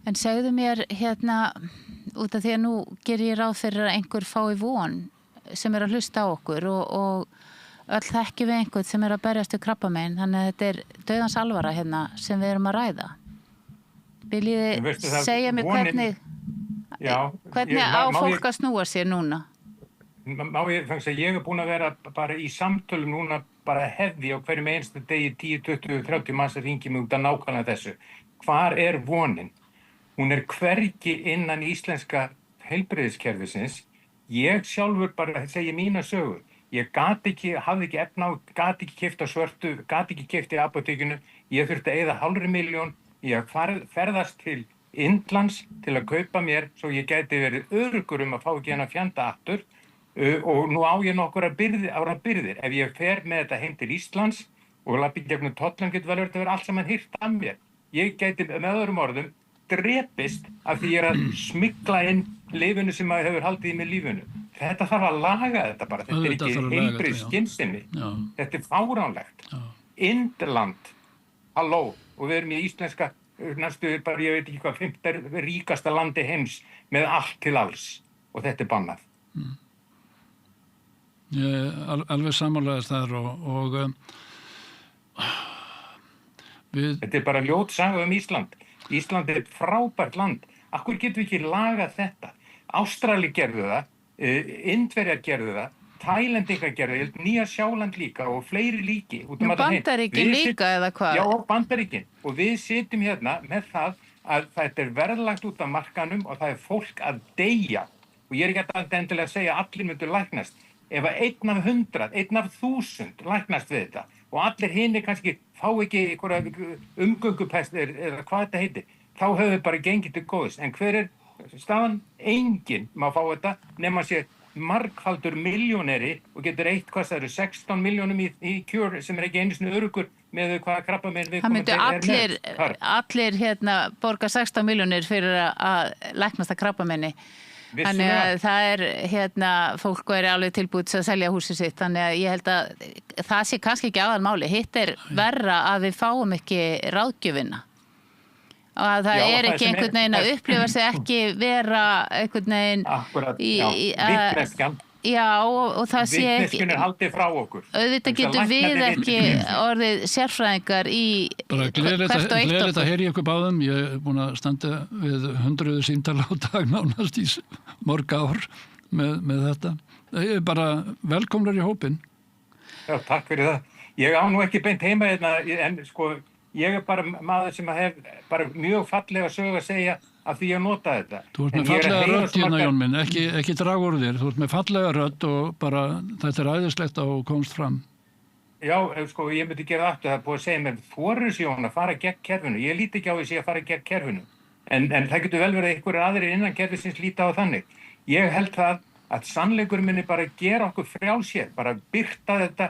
En segðu mér út af því að nú gerir ég ráð fyrir að einhver fái von sem er að hlusta á okkur og öll þekkjum við einhvern sem er að berjast við krabbamein, þannig að þetta er dauðans alvara sem við erum að ræða. Viljið segja mér hvernig á fólk að snúa sér núna? Ég er búin að vera bara í samtölum núna bara hefði á hverjum einstu degi 10, 20, 30 manns að ringi mig út að nákvæmlega þessu. Hvar er vonin? Hún er hvergi innan íslenska heilbrigðiskerfisins. Ég sjálfur bara segi mína sögu. Ég hafði ekki efna á, gat ekki keypt á svörtu, gat ekki keypt í apótekinu. Ég þurfti að eyða 500.000 í að ferðast til Indlands til að kaupa mér svo ég gæti verið öruggur að fá ekki hennar fjanda aftur. Og nú á ég nokkur ára byrðir. Ef ég fer með þetta heim til Íslands og lappi gegnum tollan getur vel verið að vera allt saman hýrt af mér. Ég gæti með öðrum orðum drepist af því ég er að smygla inn lyfinu sem maður hefur haldið í með lífinu. Þetta þarf að laga þetta bara. Þetta er ekki heilbrigð skynsemi. Þetta er fáránlegt. Indland, halló, og við erum í íslenska, næstu bara, ég veit ekki hvað, 5. ríkasta landi heims með allt til alls. Og þetta er bannað. Ég alveg sammálaðist þar og Þetta er bara ljót saga Ísland. Ísland er frábært land. Akkur getum við ekki lagað þetta? Ástrali gerðu það, Indverjar gerðu það, Tælendingar gerðu það, Nýja Sjáland líka og fleiri líki. Bandaríkin líka eða hvað? Já, Bandaríkin. Og við sitjum hérna með það að þetta er verðlagt út af markanum og það er fólk að deyja. Og ég er ekki endilega að segja að allir myndu læknast. Ef að 1 af 100, 1 af 1000 læknast við þetta og allir hinir kannski fá ekki einhverja umgöngupest eða hvað þetta heitir, þá höfum við bara gengið til góðs. En hver er staðan? Enginn má fá þetta nema sé margfaldur milljóneri og getur hvað það eru 16 milljónum í kjör sem er ekki einu sinni öruggur með hvaða krabbamein við komum til allir borga 16 milljónir fyrir að læknast að krabbameini. Þannig að það er fólk er alveg tilbúið að selja húsið sitt, þannig að ég held að það sé kannski ekki aðalmáli. Hitt er verra að við fáum ekki ráðgjöfina og að það er ekki einhvern veginn að upplifa sig ekki vera einhvern veginn vitneskjan. Já, og það sé ekki... Vitneskjun er haldið frá okkur. Auðvitað getum við ekki orðið sérfræðingar í hvert og eitt okkur. Gleðilegt að heyra ykkur báðum. Ég er búin að standa við 100 símtala á dag nánast í mörg ár með þetta. Ég er bara velkomnar í hópinn. Já, takk fyrir það. Ég á nú ekki beint heima hérna, en sko, ég er bara maður sem hef bara mjög fallega sögu að segja af því að nota þetta. Þú ert með fallega rödd hérna, Jón minn, ekki draga úr þér. Þú ert með fallega rödd og bara, þetta er æðislegt að þú komst fram. Já, sko, ég myndi gera aftur, það er búið að segja mér, þorir Jón að fara gegn kerfinu. Ég líti ekki á því að fara gegn kerfinu. En það getur vel verið að einhverjir aðrir innan kerfisins líta á þannig. Ég held það að sannleikur minni bara gera okkur frjálsér, bara birta þetta,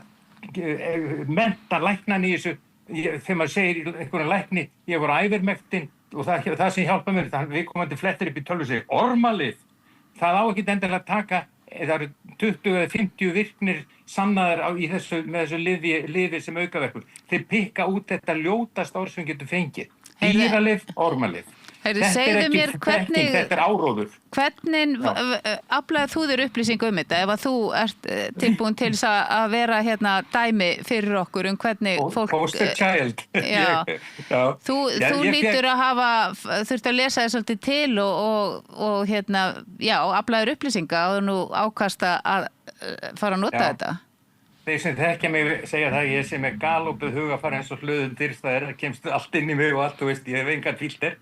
mennta læknan í þessu. Þegar maður segir einhverja lækni, ég voru æfirmektin og það sem hjálpa mér, það við komandi flettir upp í tölvu og segir, ormalið, það á ekki endilega að taka, það eru 20 eða 50 virknir sannaðar með þessu lifi sem aukaverkur. Þeir pikka út þetta ljótast orð sem getur fengið. Dýralyf, ormalið. Þetta er áróður. Hvernig aflaði þú þér upplýsingu þetta ef að þú ert tilbúin til að vera dæmi fyrir okkur hvernig fólk... Poster child. Já. Þú lítur að hafa þurft að lesa þér svolítið til og aflaðir upplýsinga og nú ákasta að fara að nota þetta. Þeir sem þekkja mig segja það ég sem er galopið hugafar eins og hlöðundir, það kemst allt inn í mig og allt, þú veist, ég hef engan filter.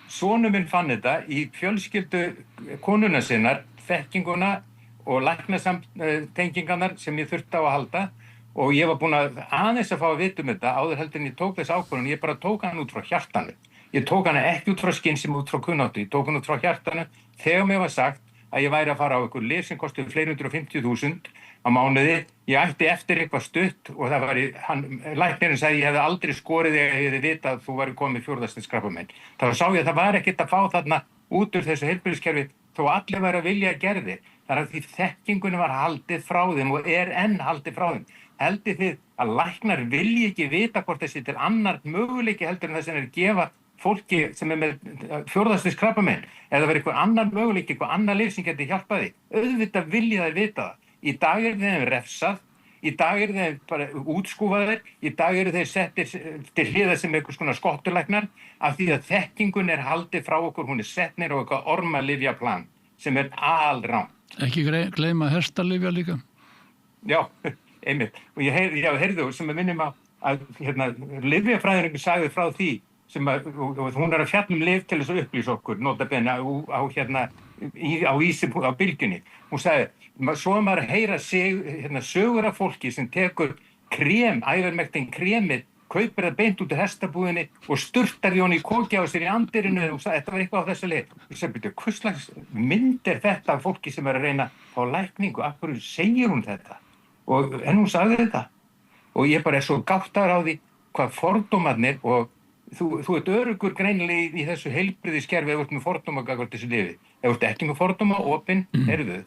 Sonur minn fann þetta í fjölskyldu konuna sinnar, þekkinguna og læknatengingarnar sem ég þurfti á að halda og ég var búin aðeins að fá að vita þetta áður heldur en ég tók þess ákvörðun, ég bara tók hann út frá hjartanu. Ég tók hann ekki út frá skynsemi, út frá kunnáttu, ég tók hann út frá hjartanu þegar mér var sagt að ég væri að fara á einhver lyf sem kostuði fleiri 150.000 á mánuði. Ég ætti eftir eitthvað stutt og það var læknirinn sagði ég hefði aldrei skorið þegar ég hefði vitað að þú væri komið fjórðastigs krabbamein. Þá sá ég að það var ekkert að fá þarna út úr þessu heilbrigðiskerfi þó allir væri að vilja gerði. Það því þekkingunni var haldið frá þeim og er enn haldið frá þeim. Heldið þið að læknar vilji ekki vita hvort þessi til annar möguleiki heldur en það sem er að gefa fólki sem er með fjórðastigs krabbamein eða verið eitthvað annar möguleiki, eitthvað annar lyf sem geti hjálpað því. Auðvitað vilja þær vita það. Í dag þeim refsað, í dag þeim bara útskúfaðir, í dag þeir settir til hliðar sem einhvers konar skottulæknar af því að þekkingun er haldið frá okkur, hún er sett niður á eitthvað ormalyfjaplan sem er alrangt. Ekki gleyma hestalyfja líka? Já, einmitt. Og ég heyrði sem að minnum að lyfjafræðingur sagði frá því sem að hún er að fjalla lyf til þess að upplýsa okkur, nota bene á bylgjunni. Hún sagði, svo maður heyra sögur af fólki sem tekur ævermektin kremið, kaupir það beint út í hestabúðinni og sturtar því í kokja á sér í andirinu og sagði, þetta var eitthvað á þessu leið. Ég sagði, hvers slags mynd er þetta af fólki sem er að reyna að fá lækningu, af hverju segir hún þetta? En hún sagði þetta. Og ég bara svo gáttaður á því hvað fordómarnir og þú ert öruggur greinilega í þessu heilbrigðiskerfi ef þú ert með fordóma gagnvart þessu lyfi. Ef þú ert ekki með fordóma, opinn,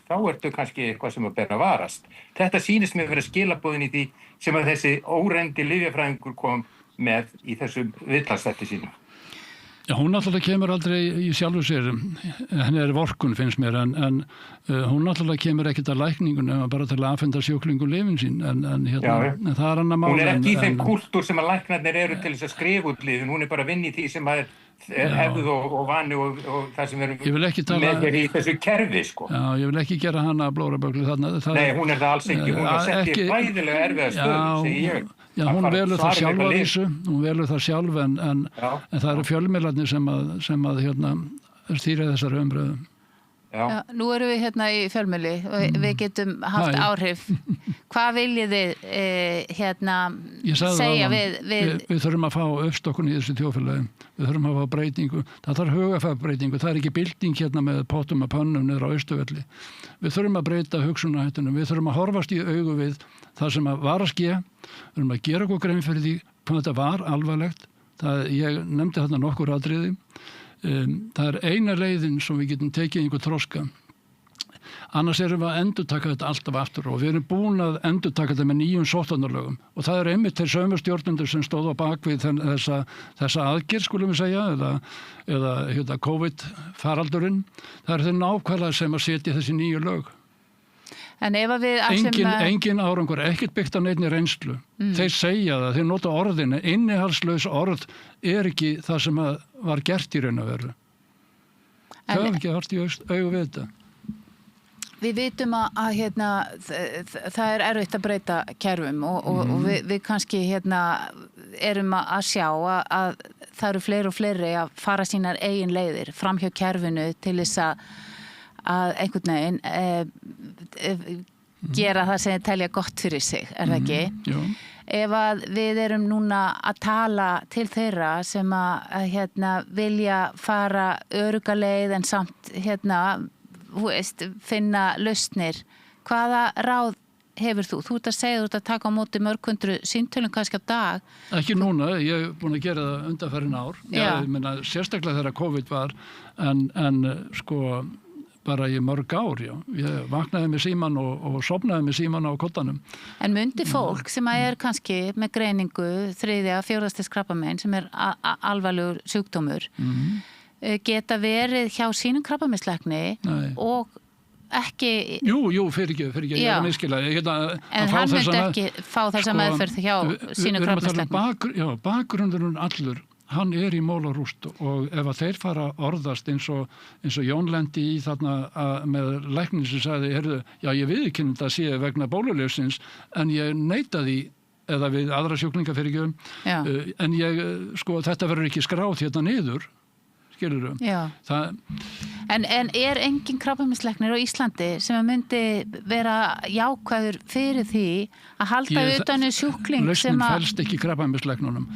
þá ertu kannski eitthvað sem að bera varast. Þetta sýnist mér vera skilaboðin í því sem að þessi óreyndi lyfjafræðingur kom með í þessu viðtalsþætti sínu. Já, hún náttúrulega kemur aldrei í sjálfu sér, henni er vorkunn finnst mér, en hún náttúrulega kemur ekkert að lækningun en bara til að afhenda sjúklingu lyfin sín, en það er annar mál. Hún er ekki í þeim kúltúr sem að læknarnir eru til þess að skrifa út lyfin, hún er bara að vinna í því sem að hefð og vani og það sem eru með í þessu kerfi, sko. Já, ég vil ekki gera hana blórabögglu þarna. Nei, hún er það alls ekki, hún er sett í bæðilega erfiða stöðu, segi ég. Já, hún velur það sjálf að vísu, hún velur það sjálf en það eru fjölmiðlarnir sem að stýra þessari umræðu. Já, nú erum við í fjölmiðli og við getum haft áhrif. Hvað viljið þið segja við... Við þurfum að fá uppstokkun í þessu þjóðfélagi. Við þurfum að fá breytingu. Það þarf hugafærbreytingu. Það er ekki bylting með pottum að pönnum niður á Austurvelli. Við þurfum að breyta hugsunarhættunum. Við þurfum að horfast í augu við það sem var að ske. Við þurfum að gera okkur grein fyrir því hvað þetta var alvarlegt. Ég nefndi þarna nokkur atriði. Það er eina leiðin sem við getum tekið einhver þroska. Annars erum við að endurtaka þetta alltaf aftur og við erum búin að endurtaka þetta með nýjum sóttvarnalögum og það eru einmitt þeir sömu stjórnendur sem stóðu á bakvið þessa aðgerð, skulum við segja, eða COVID-faraldurinn. Það eru þeir nákvæmlega sem að setja þessi nýju lög. En ef við engin árangur, ekkert byggt á neinni reynslu. Þeir segja það, þeir nota orðinu, innihalslaus orð er ekki það sem var gert í raun að veru. Þau hafa ekki haft í augu við þetta. Við vitum að það er erfitt að breyta kerfum og við kannski erum að sjá að það eru fleiri og fleiri að fara sínar eigin leiðir fram hjá kerfinu til þess að einhvern veginn gera það sem þið telja gott fyrir sig, það ekki? Jú. Ef að við erum núna að tala til þeirra sem að vilja fara örugga leið en samt finna lausnir, hvaða ráð hefur þú? Þú ert að segja, þú ert að taka á móti mörg hundru símtölum kannski á dag. Ekki núna, ég er búin að gera það undanfarin ár. Ég meina, sérstaklega þegar COVID var, en sko bara í mörg ár, já. Ég vaknaði með síman og sofnaði með síman á koddanum. En myndi fólk sem er kannski með greiningu 3. og 4. stigs krabbamein sem er alvarlegur sjúkdómur, geta verið hjá sínum krabbameinslækni og ekki... Jú, fyrir ekki, ég er að miskila. En hann myndi ekki fá þessa meðferð hjá sínum krabbameinslækni. Já, bakgrunnurinn allur, hann er í mól og rúst og ef að þeir fara orðast eins og Jón lendi í þarna með læknin sem sagði, heyrðu, já, ég viðurkenni þetta sé vegna bólulyfsins en ég neita því eða við aðra sjúklinga fyrir ekki en ég, sko, þetta verður ekki skráð hérna niður, skilurðu. Já. En er engin krabbameinslæknir á Íslandi sem myndi vera jákvæður fyrir því að halda utan sjúkling sem lausnin felst ekki í krabbameinslæknunum.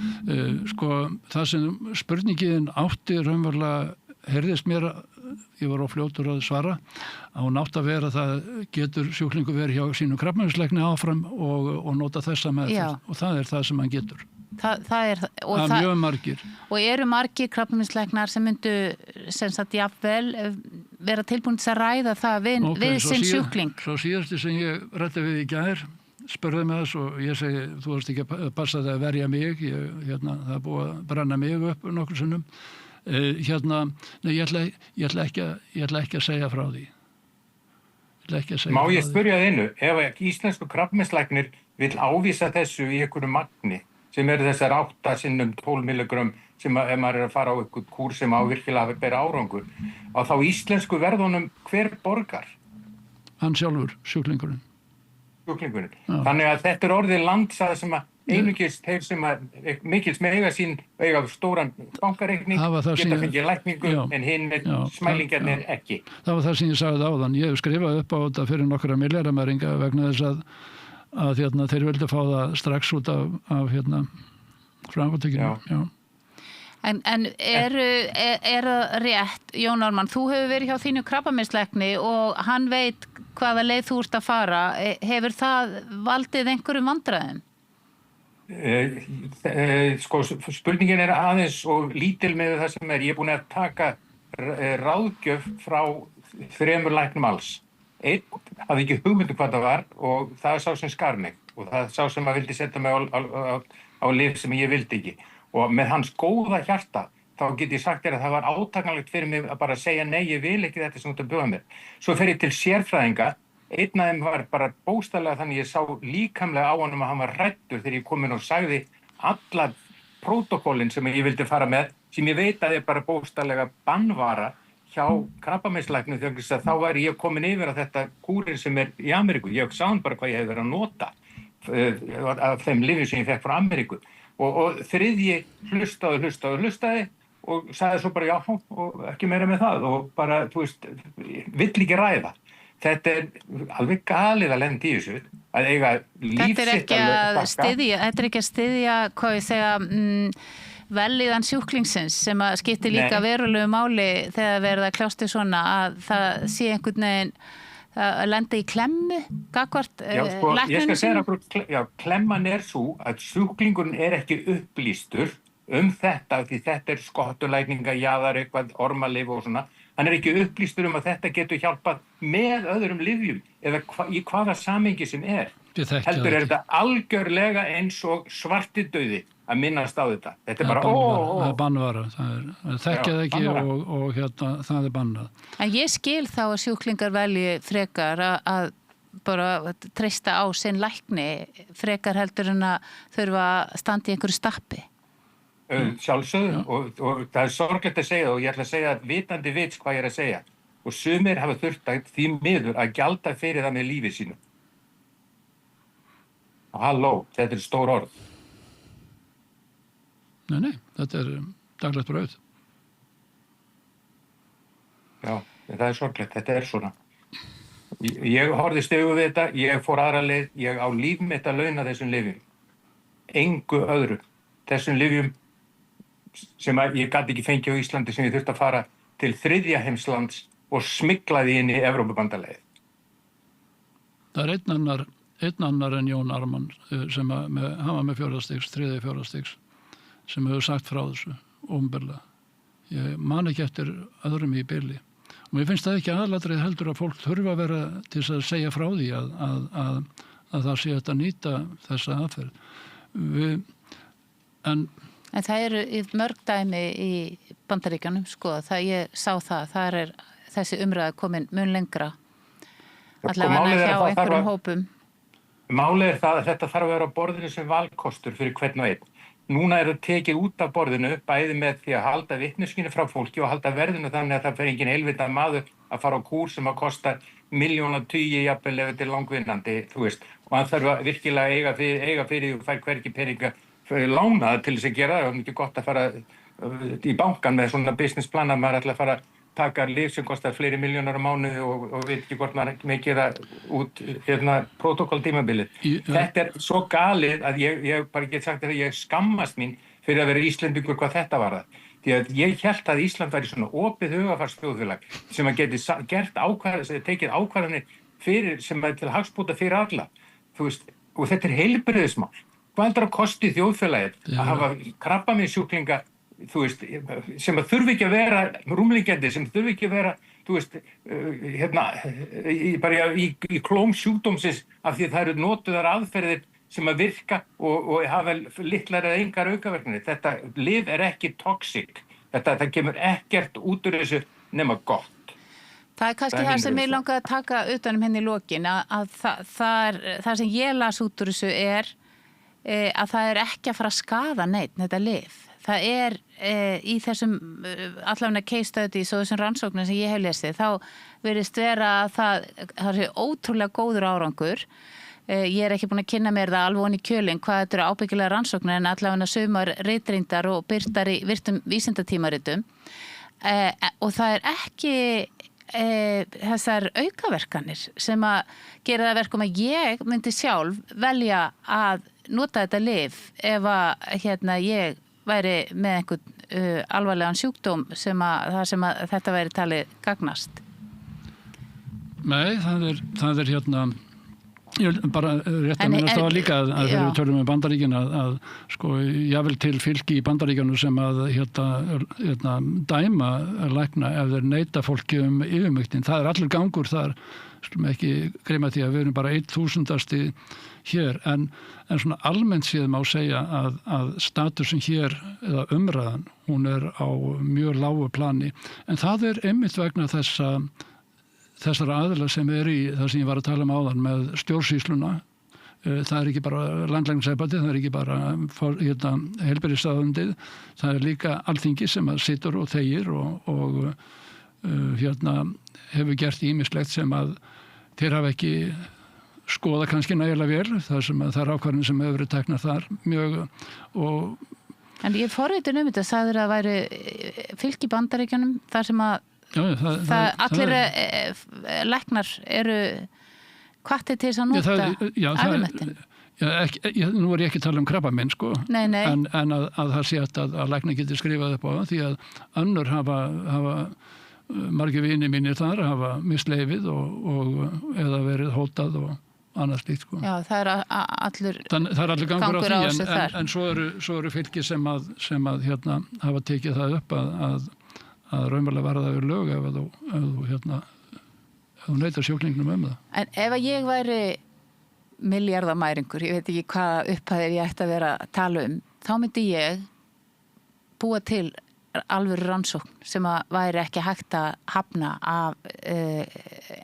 Sko, það sem spurningin átti raunverulega heyrðist mér, ég var fljótur að svara, að hún átti að vera það getur sjúklingu verið hjá sínum krabbameinslækni áfram og nota þessa meðferð og það er það sem hann getur. Það er mjög margir. Og eru margir krabbameinslæknar sem myndu sem sagt jafnvel vera tilbúin til að ræða það við sinn sjúkling. Svo síðasti sem ég ræddi við í gær spurði mig þess og ég segi þú varst ekki að passa það að verja mig það er búið að brenna mig upp nokkur sinnum nei, ég ætla ekki að segja frá því. Má ég spyrja það einu, ef íslensku krabbameinslæknir vill ávísa þessu í einhverju magni sem eru þessar 8 sinnum 12 milligram sem ef maður er að fara á einhvern kúr sem á virkilega að bera árangur á þá íslensku verðunum hver borgar? Hann sjálfur, sjúklingurinn. Þannig að þetta er orðið landsaða sem að einungis þeir sem að mikils með eiga stóran bankareikning geta fengið lækningu en hinn smælingarnir ekki. Það var það sem ég sagði áðan. Ég hef skrifað upp á þetta fyrir nokkra milljarðamæringa vegna þess að þeir vildi fá það strax út af framkvæmdekinu. En er rétt, Jón Ármann, þú hefur verið hjá þínu krabbameinslækni og hann veit hvaða leið þú ert að fara. Hefur það valdið einhverjum vandræðum? Sko, spurningin er aðeins og lítil með það sem ég er búin að taka ráðgjöf frá 3 læknum alls. Einn hafði ekki hugmyndu hvað það var og það er sá sem skar mig og það er sá sem að vildi setja mig á lyf sem ég vildi ekki og með hans góða hjarta þá get ég sagt þér að það var átakanlegt fyrir mig að bara segja nei, ég vil ekki þetta sem þú ert að bjóða mér. Svo fer ég til sérfræðinga, einn af þeim var bara bókstaflega þannig ég sá líkamlega á honum að hann var hræddur þegar ég kom inn og sagði alla prótókollin sem ég vildi fara með sem ég veit að er bara bókstaflega bannvara hjá krabbameinslæknum þegar þá væri ég komin yfir að þetta kúrin sem er í Ameríku. Ég sá hann bara hvað ég hef verið að nota af þeim lyfjum sem ég fekk frá Ameríku. Og þriðji hlustaði og sagði svo bara já og ekki meira með það og bara, þú veist, vill ekki ræða. Þetta er alveg galið að lenda í þessu að eiga lífsitt Þetta er ekki að styðja hvað ég segja velíðan sjúklingsins sem að skiptir líka verulegu máli þegar verða kljástu svona að það sé einhvern veginn að lenda í klemmu gagnvart lækninu sínum. Klemman er svo að sjúklingurinn er ekki upplýstur þetta því þetta er skottulækninga, jaðar eitthvað, ormalyf og svona. Hann er ekki upplýstur að þetta getur hjálpað með öðrum lyfjum eða í hvaða samhengi sem er. Heldur er þetta algjörlega eins og svartidauði að minnast á þetta. Þetta er bara Það er bannvara. Það þekkjað ekki og það er bannað. En ég skil þá að sjúklingar velji frekar að bara treysta á sinn lækni frekar heldur en að þurfa að standa í einhverju stappi. Sjálfsögðu og það er sorglegt að segja og ég ætla að segja að vitandi vits hvað ég er að segja og sumir hafa þurft að því miður að gjalda fyrir það með lífi sínu. Og halló, þetta er stór orð. Nei, þetta er daglegt brauð. Já, það er sorglegt, þetta er svona. Ég horfðist í augu við þetta, ég fór aðra leið, ég á líf mitt að launa þessum lyfjum. Engu öðru. Þessum lyfjum sem ég gat ekki fengið á Íslandi sem ég þurfti að fara til þriðja heimslands og smyglaði inn í Evrópubandalagið. Það er einn annar en Jón Ármann sem hann var með 4. stigs, 3. 4. stigs, sem hefur sagt frá þessu óumberlega. Ég man ekki eftir öðrum í bili. Og mér finnst það ekki aðalatrið heldur að fólk þurfa að vera til að segja frá því að það sé að nýta þessa aðferð. En það eru mörg dæmi í Bandaríkjunum, sko, ég sá það er þessi umræða komin mun lengra. Allavega hjá einhverjum hópum. Málið það að þetta þarf að vera á borðinu sem valkostur fyrir hvern og einn. Núna það tekið út af borðinu, bæði með því að halda vitneskinu frá fólki og halda verðinu þannig að það fer engin heilvitað maður að fara á kúr sem að kosta milljónatugi jafnvel ef þetta er langvinnandi, þú veist. Og hann þarf að virkilega eiga fyrir og fær hvergi peninga lánaða til þess að gera það. Það er ekki gott að fara í bankan með svona businessplan að maður ætla að fara taka lyf sem kostar fleiri milljónar á mánuði og veit ekki hvort maður með gera út protokolltímabilið. Þetta er svo galið að ég bara get sagt að ég skammast mín fyrir að vera Íslendingur hvað þetta var það. Því að ég hélt að Ísland væri svona opið hugafarsþjóðfélag sem að geti tekið ákvarðanir fyrir sem er til hagsbóta fyrir alla. Þú veist, og þetta er heilbrigðismál. Hvað heldur að kosti þjóðfélagið að hafa krabbameinssjúklinga, þú veist, sem að þurfi ekki að vera rúmliggjandi, sem þurfi ekki að vera, þú veist, bara í klóm sjúkdómsins af því að það eru notuðar aðferðir sem að virka og hafa litlar eða engar aukaverkanir. Þetta lyf er ekki toxic. Það kemur ekkert út úr þessu nema gott. Það er kannski það sem ég langaði að taka utanum henni í lokin, að það sem ég las út úr þessu að það er ekki að fara að skaða neitt, þetta lyf. Það er í þessum allavega case studies og þessum rannsóknum sem ég hef lesið, þá virðist vera að það er ótrúlega góður árangur. Ég er ekki búin að kynna mér það alveg onni í kjölinn hvað þetta eru ábyggilega rannsóknir en allavega sumar ritrýndar og birtar í virtum vísindatímaritum. Og það er ekki þessar aukaverkanir sem að gera það verkum að ég myndi sjálf velja að nota þetta lyf ef að ég væri með einhvern alvarlegan sjúkdóm sem að þetta væri talið gagnast. Nei, það er ég bara rétt að minnast á líka að þegar við tölum um Bandaríkin að sko, jável til fylki í Bandaríkjunum sem að dæma lækna ef þeir neita fólki yfirmygtin. Það er allur gangur þar, skulum ekki gleyma því að við erum bara 1000 hér, en svona almennt séð má segja að statusin hér eða umræðan, hún er á mjög lágu plani, en það er einmitt vegna þessar aðilar sem er í það sem ég var að tala áðan með stjórnsýsluna. Það er ekki bara landlæknisembættið, það er ekki bara heilbrigðisráðuneytið, það er líka Alþingi sem að situr og þegir og hefur gert ýmislegt sem að þeir hafa ekki skoða kannski nægilega vel, það er ákvarðanir sem hefur verið teknar þar mjög En ég forritin þetta, sagður að væri fylki í Bandaríkjunum þar sem að allir læknar eru hvattir til þess að nota ævimettin. Nú er ég ekki að tala um krabbamein, sko. Nei. En að það sé að læknar geti skrifað upp á það, því að önnur hafa margir vinir mínir þar hafa misleifið eða verið hótað og annað slíkt, sko. Já, það er allur gangur á því, þar. En svo eru fylki sem að hafa tekið það upp að raunverulega varða yfir lög ef þú neitar sjúklingnum það. En ef ég væri milljarðamæringur, ég veit ekki hvað upphæðir ég ætti að vera að tala þá myndi ég búa til alvöru rannsókn sem að væri ekki hægt að hafna af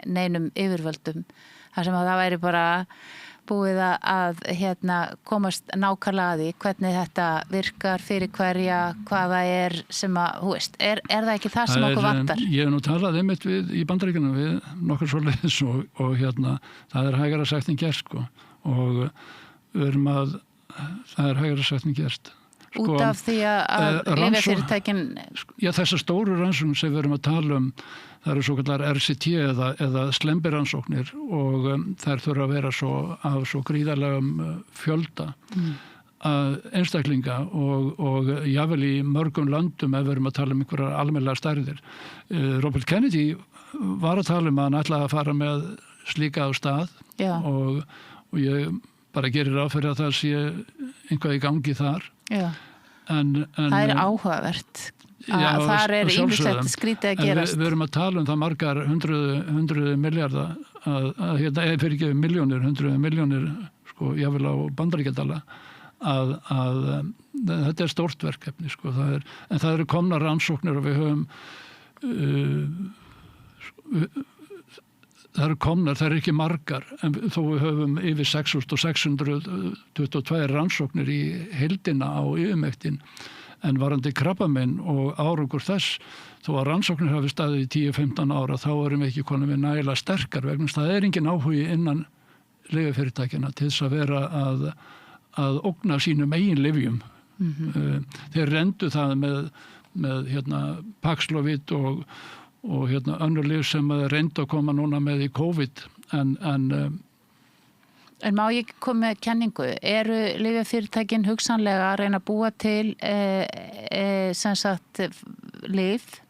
neinum yfirvöldum, þar sem að það væri bara búið að komast nákvæmlega að því hvernig þetta virkar fyrir hverja, hvað það er sem að, þú veist, er það ekki það sem okkur vantar? Ég hef nú talað einmitt í Bandaríkjunum við nokkur svoleiðis og það er hægara sagt en gerst, sko, og það er hægara sagt en gerst. út af því að lyfjafyrirtækin... Já, þessar stóru rannsóknir sem við erum að tala það eru svo kallar RCT eða slembirannsóknir og þær þurfa að vera af svo gríðarlegum fjölda einstaklinga og jafnvel í mörgum löndum ef við erum að tala einhverjar almennilegar stærðir. Robert Kennedy var að tala að hann ætlaði að fara með slíka á stað og ég bara gerir ráð fyrir að það sé einhvað í gangi þar. Já. En það áhugavert. Þar ýmislegt skrítið að gerast. Við erum að tala það margar hundruð miljardar fyrir ekki miljónir, sko, jáfnvel á bandaríkjadala að þetta stórt verkefni, sko, en það eru komnar rannsóknir og við höfum það eru komnar, það eru ekki margar en þó við höfum yfir 6.622 rannsóknir í heildina á yfirmektin en varandi krabbamein og árangur þess þó að rannsóknir hafi staðið í 10-15 ára þá erum við ekki konum við nægilega sterkar vegna það engin áhugi innan lyfjafyrirtækjanna til þess að vera að ógna sínum eigin lyfjum. Þeir reyndu það með Paxlovid og önnur lyf sem reyndu að koma núna með í COVID en má ég koma með kenningu? Eru lyfjafyrirtækin hugsanlega að reyna að búa til sem sagt lyf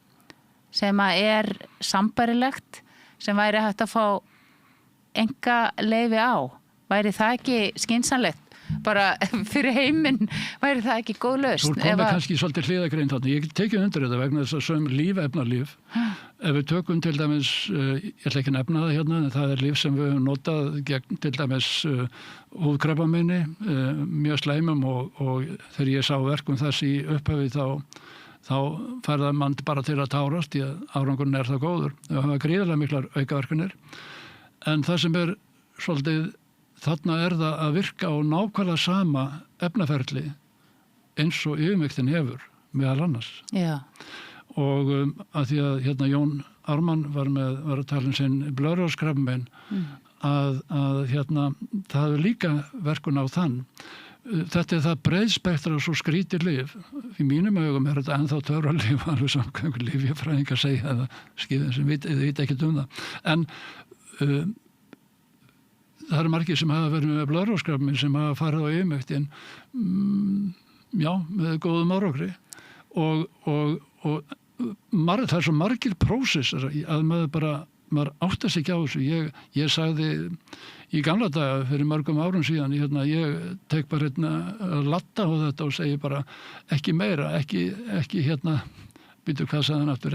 sem að sambærilegt sem væri hægt að fá enga leyfi á? Væri það ekki skynsamlegt? Bara fyrir heiminn væri það ekki góð lausn. Þú komið kannski svolítið hliðagrein þarna. Ég tekið undir þetta vegna þess að sögum lífefnalíf. Ef við tökum til dæmis, ég ætla ekki að nefna það hérna, en það líf sem við höfum notað gegn til dæmis húðkrabbameini, mjög slæmum og þegar ég sá verkum þess í upphafi þá færða mann bara til að tárast því að árangurinn það góður. Þau hafa gríðarlega miklar aukaverkanir. En það sem svolítið þarna það að virka á nákvæmlega sama efnaferli eins og yfirmektin hefur meðal annars. Já. Og að því að Jón Ármann var að tala sinn blöðruhálskrabbamein að það hefur líka verkun á þann. Þetta það breiðspektra og svo skrítið lyf. Í mínum augum þetta ennþá töfralyf alveg samkvæmt lyfjafræðingar segja eða skýðin sem vita ekkert það. En það eru margir sem hafa verið með blöðruhálskrabbamein sem hafa farið á yfirmektin með góðum árangri og það svo margir prósessar að maður áttar sig ekki á þessu. Ég sagði í gamla daga fyrir mörgum árum síðan ég tek bara að latta á þetta og segi bara ekki meira, ekki býtu hvað sagði hann aftur,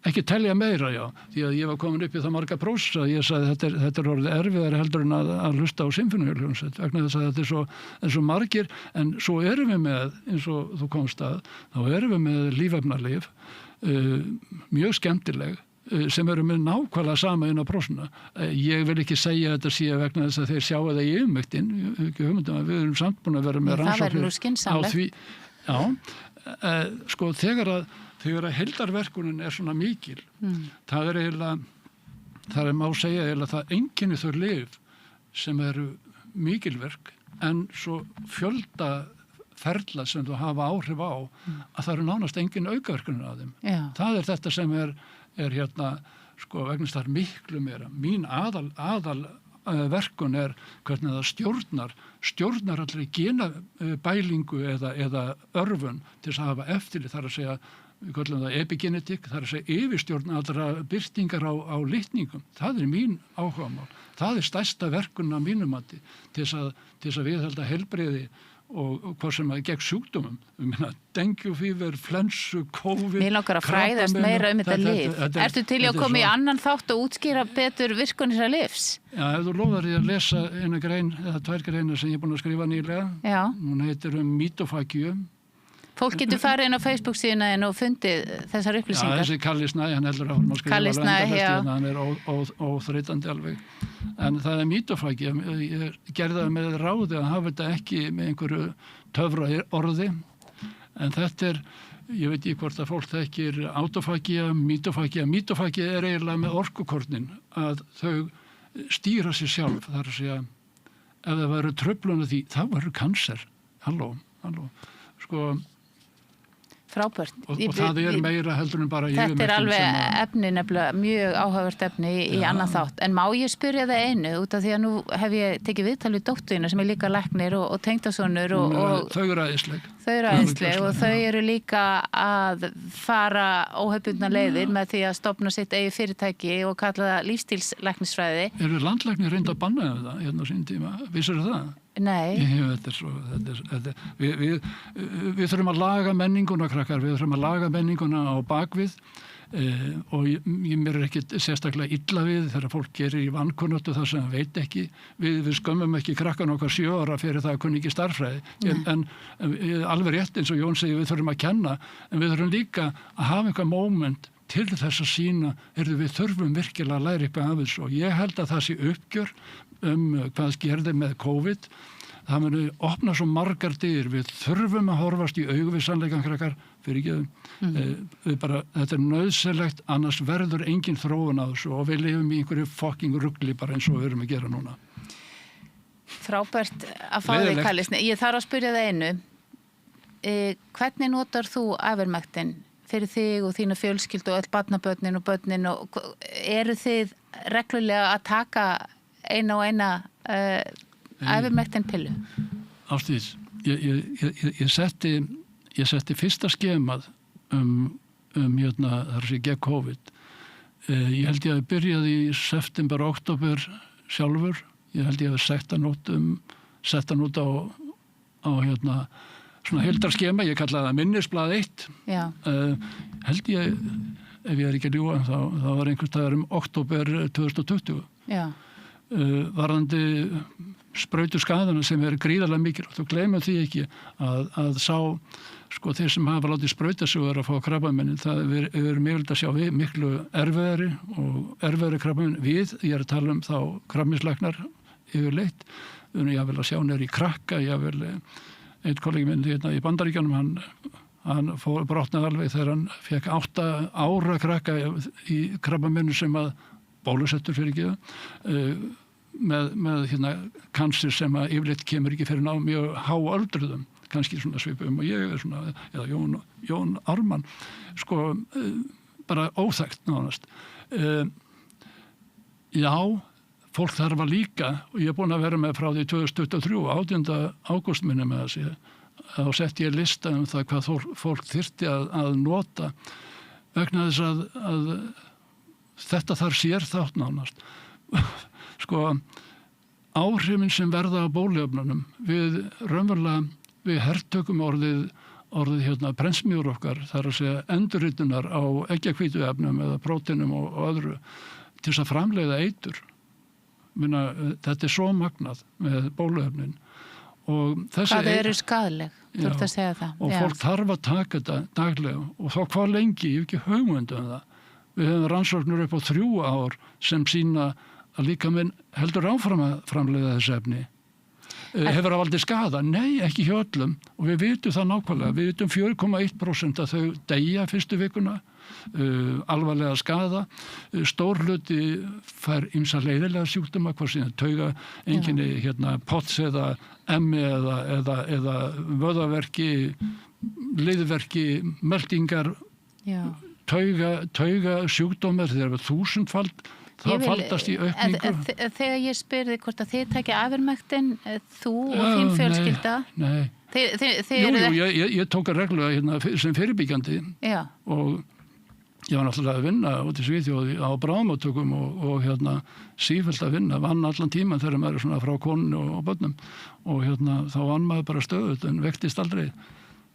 ekki telja meira, já, því að ég var komin upp í það marga prósessa að ég sagði þetta orðið erfiðari heldur en að hlusta á sinfóníuhljómsveit vegna þess að þetta svo margir, en svo erum við með, eins og þú komst að, þá erum við með lífefnalyf, mjög skemmtileg, sem eru með nákvæmlega sama inn á prósuna. Ég vil ekki segja að þetta sé vegna þess að þeir sjá það í yfirmektin, við erum samt búin að vera með rannsóknir á því. Já, sko þegar að heildarverkunin svona mikil, það má segja eiginlega það einkenni þau lyf sem eru mikilverk en svo fjölda ferla sem þú hafa áhrif á að það eru nánast engin aukaverkunin af þeim. Já. Það þetta sem sko vegna þess það miklu meira. Mín aðal verkun hvernig það stjórnar allri genabælingu eða örfun til að hafa eftirlit, þar að segja við kallum það epigenetik, þar að segja yfirstjórn allra birtingar á litningum. Það mín áhugamál. Það stærsta verkun af mínum mati til þess að viðhalda heilbrigði og hvað sem gegn sjúkdómum. Dengjufífer, flensu, COVID. Mér langar að fræðast meira þetta lyf. Ertu til að koma í annan þátt og útskýra betur virkun þessara lyfs? Já, ef þú lofar ég að lesa eina grein eða tvær greinar sem ég er búin að skrifa nýlega. Já. Hún heitir mitofagíu. Fólk getur farið inn á Facebook síðan og fundið þessar upplýsingar. Já, þessi Kalli Snæ, hann heldur að skrifa Kalli Snæ, já. Hann óþreytandi alveg. En það mitofagi, ég gerði það með ráði að hafa þetta ekki með einhverju töfra orði. En þetta ég veit ekki hvort að fólk þekkir autofagía, mitofagía. Mitofagía eiginlega með orkukornin að þau stýra sér sjálf. Það að segja, ef það væru truflun af því, þá væru kanser. halló. Sko, Frábært. og það meira heldur en bara Þetta alveg efni nefnilega, mjög áhugavert efni í annan þátt. En má ég spyrja það einu, út af því að nú hef ég tekið viðtal við dótturina sem líka læknir og tengdasonur og þau eru æðisleg. Þau eru æðisleg og þau eru líka að fara óhefbundna leiðir með því að stofna sitt eigið fyrirtæki og kalla það lífstílslæknisfræði. Eru landlæknir reynd að banna það hérna á sín tíma? Vissirðu það? Nei. Við þurfum að laga menninguna, krakkar, við þurfum að laga menninguna á bakvið og mér ekki sérstaklega illa við þegar fólk gerir í vankunnáttu það sem það veit ekki. Við skömmum ekki krakkan okkar 7 ára fyrir það að kunni ekki starffræði. En alveg rétt eins og Jón segir, við þurfum að kenna, en við þurfum líka að hafa einhver moment til þess að sína, við þurfum virkilega að læra eitthvað af þessu og ég held að það sé uppgjör hvað gerði með COVID. Það muni opna svo margar dyr, við þurfum að horfast í augu við sannleikann, krakkar, þetta nauðsynlegt, annars verður engin þróun á þessu og við lifum í einhverju fucking rugli bara eins og við erum að gera núna. Frábært að fá þig, Kallisni. Ég þarf að spyrja það einu. Hvernig notar þú ævermektin fyrir þig og þína fjölskyldu og öll barnabörnin og börnin og eru þið reglulega að taka eina ævermektin pillu? Ásdís, ég setti fyrsta skemað þar sem ég gekk COVID. Ég held ég að byrjaði í september, oktober sjálfur. Ég held ég að sett hann út á svona heildarskema, ég kallaði það minnisblað 1. Held ég, ef ég ekki að ljúga, þá var einhvers staðar október 2020. Varðandi sprautuskaðana sem gríðarlega mikil og þú gleymum því ekki að sá, sko, þeir sem hafa látið sprauta sig og að fá krabbamennin, það er mjög að sjá við miklu erfiðari krabbamenn við, ég að tala þá krabbameinslæknar yfirleitt, ég vil að sjá nær í krakka, ég vil einn kollegi minn hérna í Bandaríkjunum, hann brotnaði alveg þegar hann fekk 8 ára krakka í krabbamennu sem að bólusettur fyrir ekki með hérna kansir sem að yfirleitt kemur ekki fyrir mjög háöldruðum, kannski svona svipum og ég svona, eða Jón Ármann, sko, bara óþekkt nánast. Já, fólk þarf að líka, og ég búin að vera með frá því 2023, 18. ágúst minni með þessi, þá sett ég lista það hvað fólk þyrfti að nota vegna þess að þetta þarf sér þátt nánast. Sko, áhrifin sem verða á bóluefnunum við hertökum orðið hérna prentsmjör okkar, þar að segja endurritunar á eggjahvítuefnum eða próteinum og öðru til þess að framleiða eitur. Þetta svo magnað með bóluefnin. Hvað eru skaðleg? Þú ert að segja það. Og fólk þarf að taka þetta daglega og þá hvað lengi, ég hef ekki hugmynd það. Við höfum rannsóknir upp á 3 ár sem sýna að líkaminn heldur áfram að framleiða þessi efni. Hefur það valdið skaða? Nei, ekki hjá öllum og við vitum það nákvæmlega. Við vitum 4,1% að þau deyja fyrstu vikuna, alvarlega skaða. Stór hluti fær ýmsa leiðilega sjúkdóma, hvað síðan tauga, einkenni POTS eða ME eða vöðvaverki, liðverki, meldingar, tauga sjúkdómar, þeir eru 1000-fald. Það faldast í aukningu. Þegar ég spurði hvort að þið takja ævermektin, þú og þín fjölskylda? Nei. Ég tók að reglulega sem fyrirbyggjandi og ég var náttúrulega að vinna út í Svíþjóð á bráðamóttökum og sífellt að vinna, vann allan tíman þegar maður svona frá konunni og börnum og þá vann maður bara stöðut en vektist aldrei.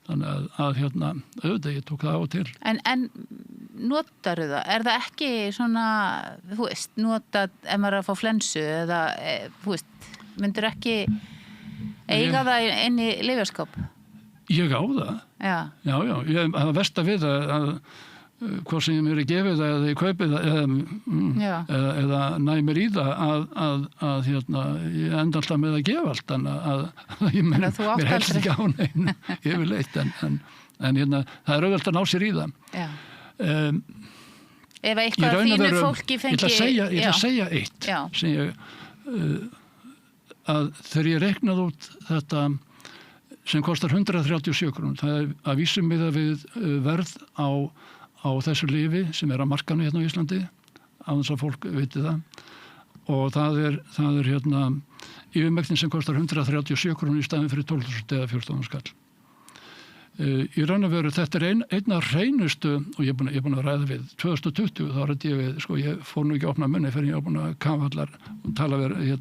Þannig að auðvitað, ég tók það á til. En notarðu það? Er það ekki svona, þú veist, notað ef maður er að fá flensu eða, þú veist, myndir ekki eiga það inn í lyfjaskáp? Ég á það. Já. Það versta við að hvort sem ég mér er gefið það eða ég kaupi það eða næmir í það að ég enda alltaf með að gefa allt en ég mér helst ekki á neinu yfirleitt en það er auðvelt að ná sér í það. Ef eitthvað þínu fólki fengi... Ég ætla að segja eitt sem að þegar ég reiknaði út þetta sem kostar 137 krónur. Það er að vísu miða við verð á þessu lyfi sem er að markanu hérna á Íslandi, á þess að fólk viti það. Og það er yfirmektin sem kostar 137 krónur í staðin fyrir 12.000 eða 14 skall. Í raun og veru þetta er einn af hreinustu, og ég er búin að ræða við 2020, þá rætti ég við, sko ég fór nú ekki að opna munni fyrir ég var búin að kafa allar og tala við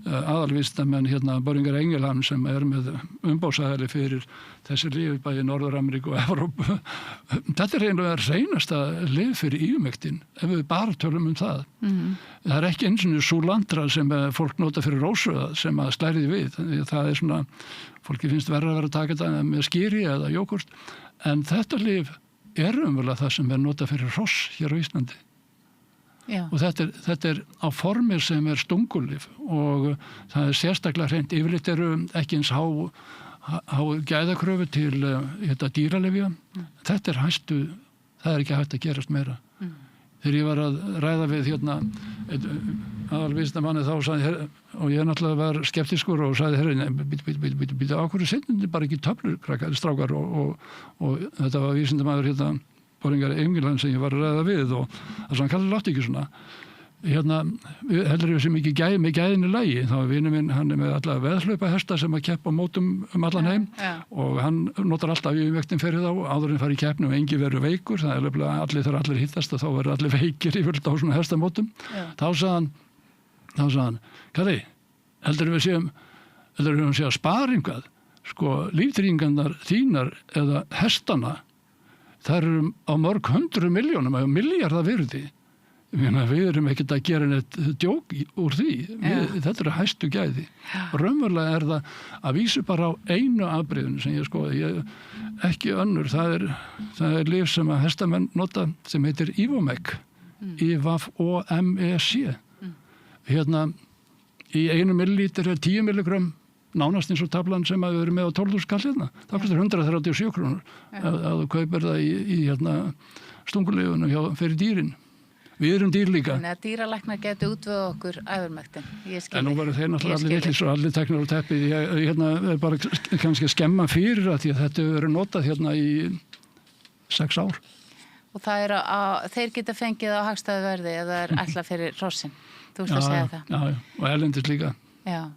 aðalvísindamenn Boehringer Ingelheim sem er með umbóðsæðali fyrir þessi lyf bæði í Norður-Ameríku og Evrópu. Þetta er einlega hreinasta lyf fyrir yfirmektin ef við bara tölum það. Það er ekki eins og Súlandra sem fólk nota fyrir rósuða sem að slærið við. Það er svona, fólki finnst verra að vera að taka þetta með skýri eða jógurt, en þetta lyf er umverulega það sem nota fyrir hross hér á Íslandi. Já. Og þetta er á formi sem er stungullyf og það er sérstaklega hreint. Yfirleitt eru ekki eins há gæðakröfu til dýralyfja. Þetta er hæstu, það er ekki hægt að gerast meira. Þegar ég var að ræða við aðalvísindamanni þá sagði, og ég náttúrulega var skeptiskur og sagði, býtu á hverju seinni bara ekki töflur, strákar og þetta var vísindamaður Boehringer Ingelheim sem ég var að ræða við og það hann kallar látt ekki svona. Heldur ég sem ekki með gæðin í lagi, þá er vinur minn, hann er með alla veðhlaupa hesta sem að keppa mótum allan heim og hann notar alltaf yfirvektin fyrir þá, áður en fara í keppni og engi verður veikur, það er allir allir hittast og þá verður allir veikir í fullt á svona hestamótum. Þá sagði hann, Kalli, heldur við séum að spara eitthvað, sko, líftrýningarnar þínar eða hestana, það eru á mörg 100 milljónum eða milljarða virði. Við erum ekkert að gera neitt djók úr því. Þetta eru hæstu gæði. Raunverulega er það að vísu bara á einu afbrigðinu sem ég skoði. Ekki önnur. Það er lyf sem að hestamenn nota sem heitir Ivomec. IVOMEC. Í 1 millilítur er 10 milligram nánast eins og tablan sem að við erum með á 12.000 skall hérna. Það kostar 137 krónur að þú kaupir það í stungulífunum fyrir dýrin. Við erum dýr líka. Þannig að dýralæknar getur útvöðu okkur æfurmektin. En nú verður þeir náttúrulega allir vitlis og allir teknar á teppið. Ég er bara kannski að skemma fyrir að því að þetta hefur verið notað í 6 ár. Og það er þeir geta fengið á hagstæðu verði ef það er ætlað fyrir hrossin. Þú veist að segja það. Já, og erlendis líka. Já.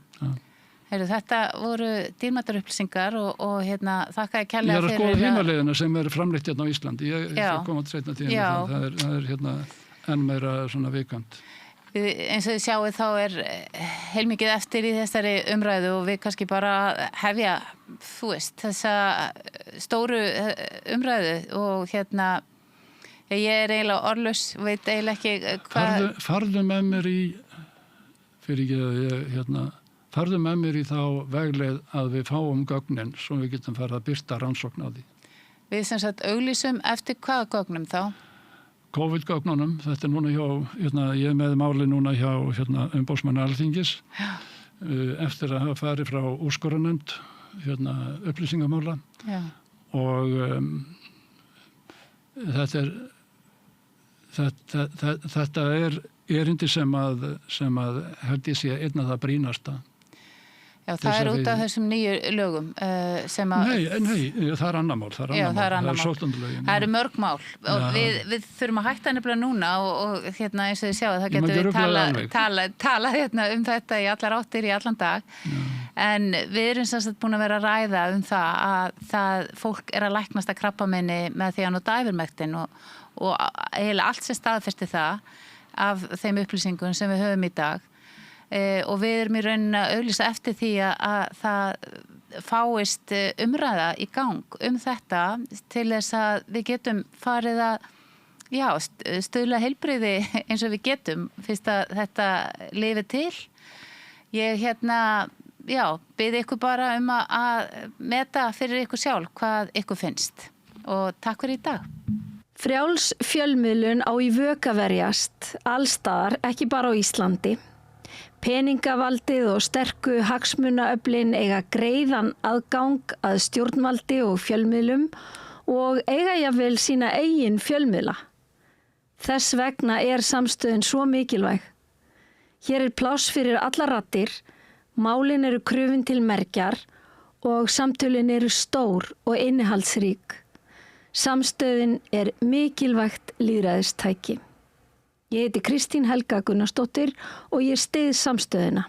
Heyrðu, þetta voru dýrmætar upplýsingar og þakka ég kærlega fyrir. Ég er að skoða heimaleiðina sem er framleitt hérna á Íslandi. Ég kom á seinna tíma. Það er enn meira svona vikant. Eins og þið sjáu þá er heilmikið eftir í þessari umræðu og við kannski bara hefja, þú veist, þessa stóru umræðu og ég er eiginlega orðlaus, veit eiginlega ekki hvað. Farðu með mér í, farðu með mér í þá vegleið að við fáum gögnin svo við getum farið að birta rannsókn á því. Við sem sagt auglýsum eftir hvaða gögnum þá? COVID-gögnunum, þetta er núna ég er með máli núna hjá umboðsmanni Alþingis eftir að hafa farið frá úrskurðarnefnd upplýsingamála og þetta er erindi sem að held ég sé einn af það brýnasta. Já, það er út af þessum nýju lögum sem að... Nei, það er annar mál. Það er sóttundalögin. Það eru mörg mál og við þurfum að hætta nefnilega núna og eins og þið sjáu það getur við tala þetta í allar áttir í allan dag. En við erum sem sagt búin að vera að ræða það að fólk er að læknast að krabbameini með því að nota æfurmektin og eiginlega allt sem staðfesti það af þeim upplýsingum sem við höfum í dag. Og við erum í rauninni að auglýsa eftir því að það fáist umræða í gang þetta til þess að við getum farið að stuðla heilbrigði eins og við getum fyrst að þetta lifi til. Ég bið ykkur bara að meta fyrir ykkur sjálf hvað ykkur finnst og takk fyrir í dag. Frjáls fjölmiðlun á í vök að verjast allstaðar, ekki bara á Íslandi. Peningavaldið og sterku hagsmunaöflin eiga greiðan aðgang að stjórnvaldi og fjölmiðlum og eiga jafnvel sína eigin fjölmiðla. Þess vegna er samstöðin svo mikilvæg. Hér er pláss fyrir allar raddir, málin eru krufin til mergjar og samtölin eru stór og innihaldsrík. Samstöðin er mikilvægt lýðræðistæki. Ég heiti Kristín Helga Gunnarsdóttir og ég styð samstöðina.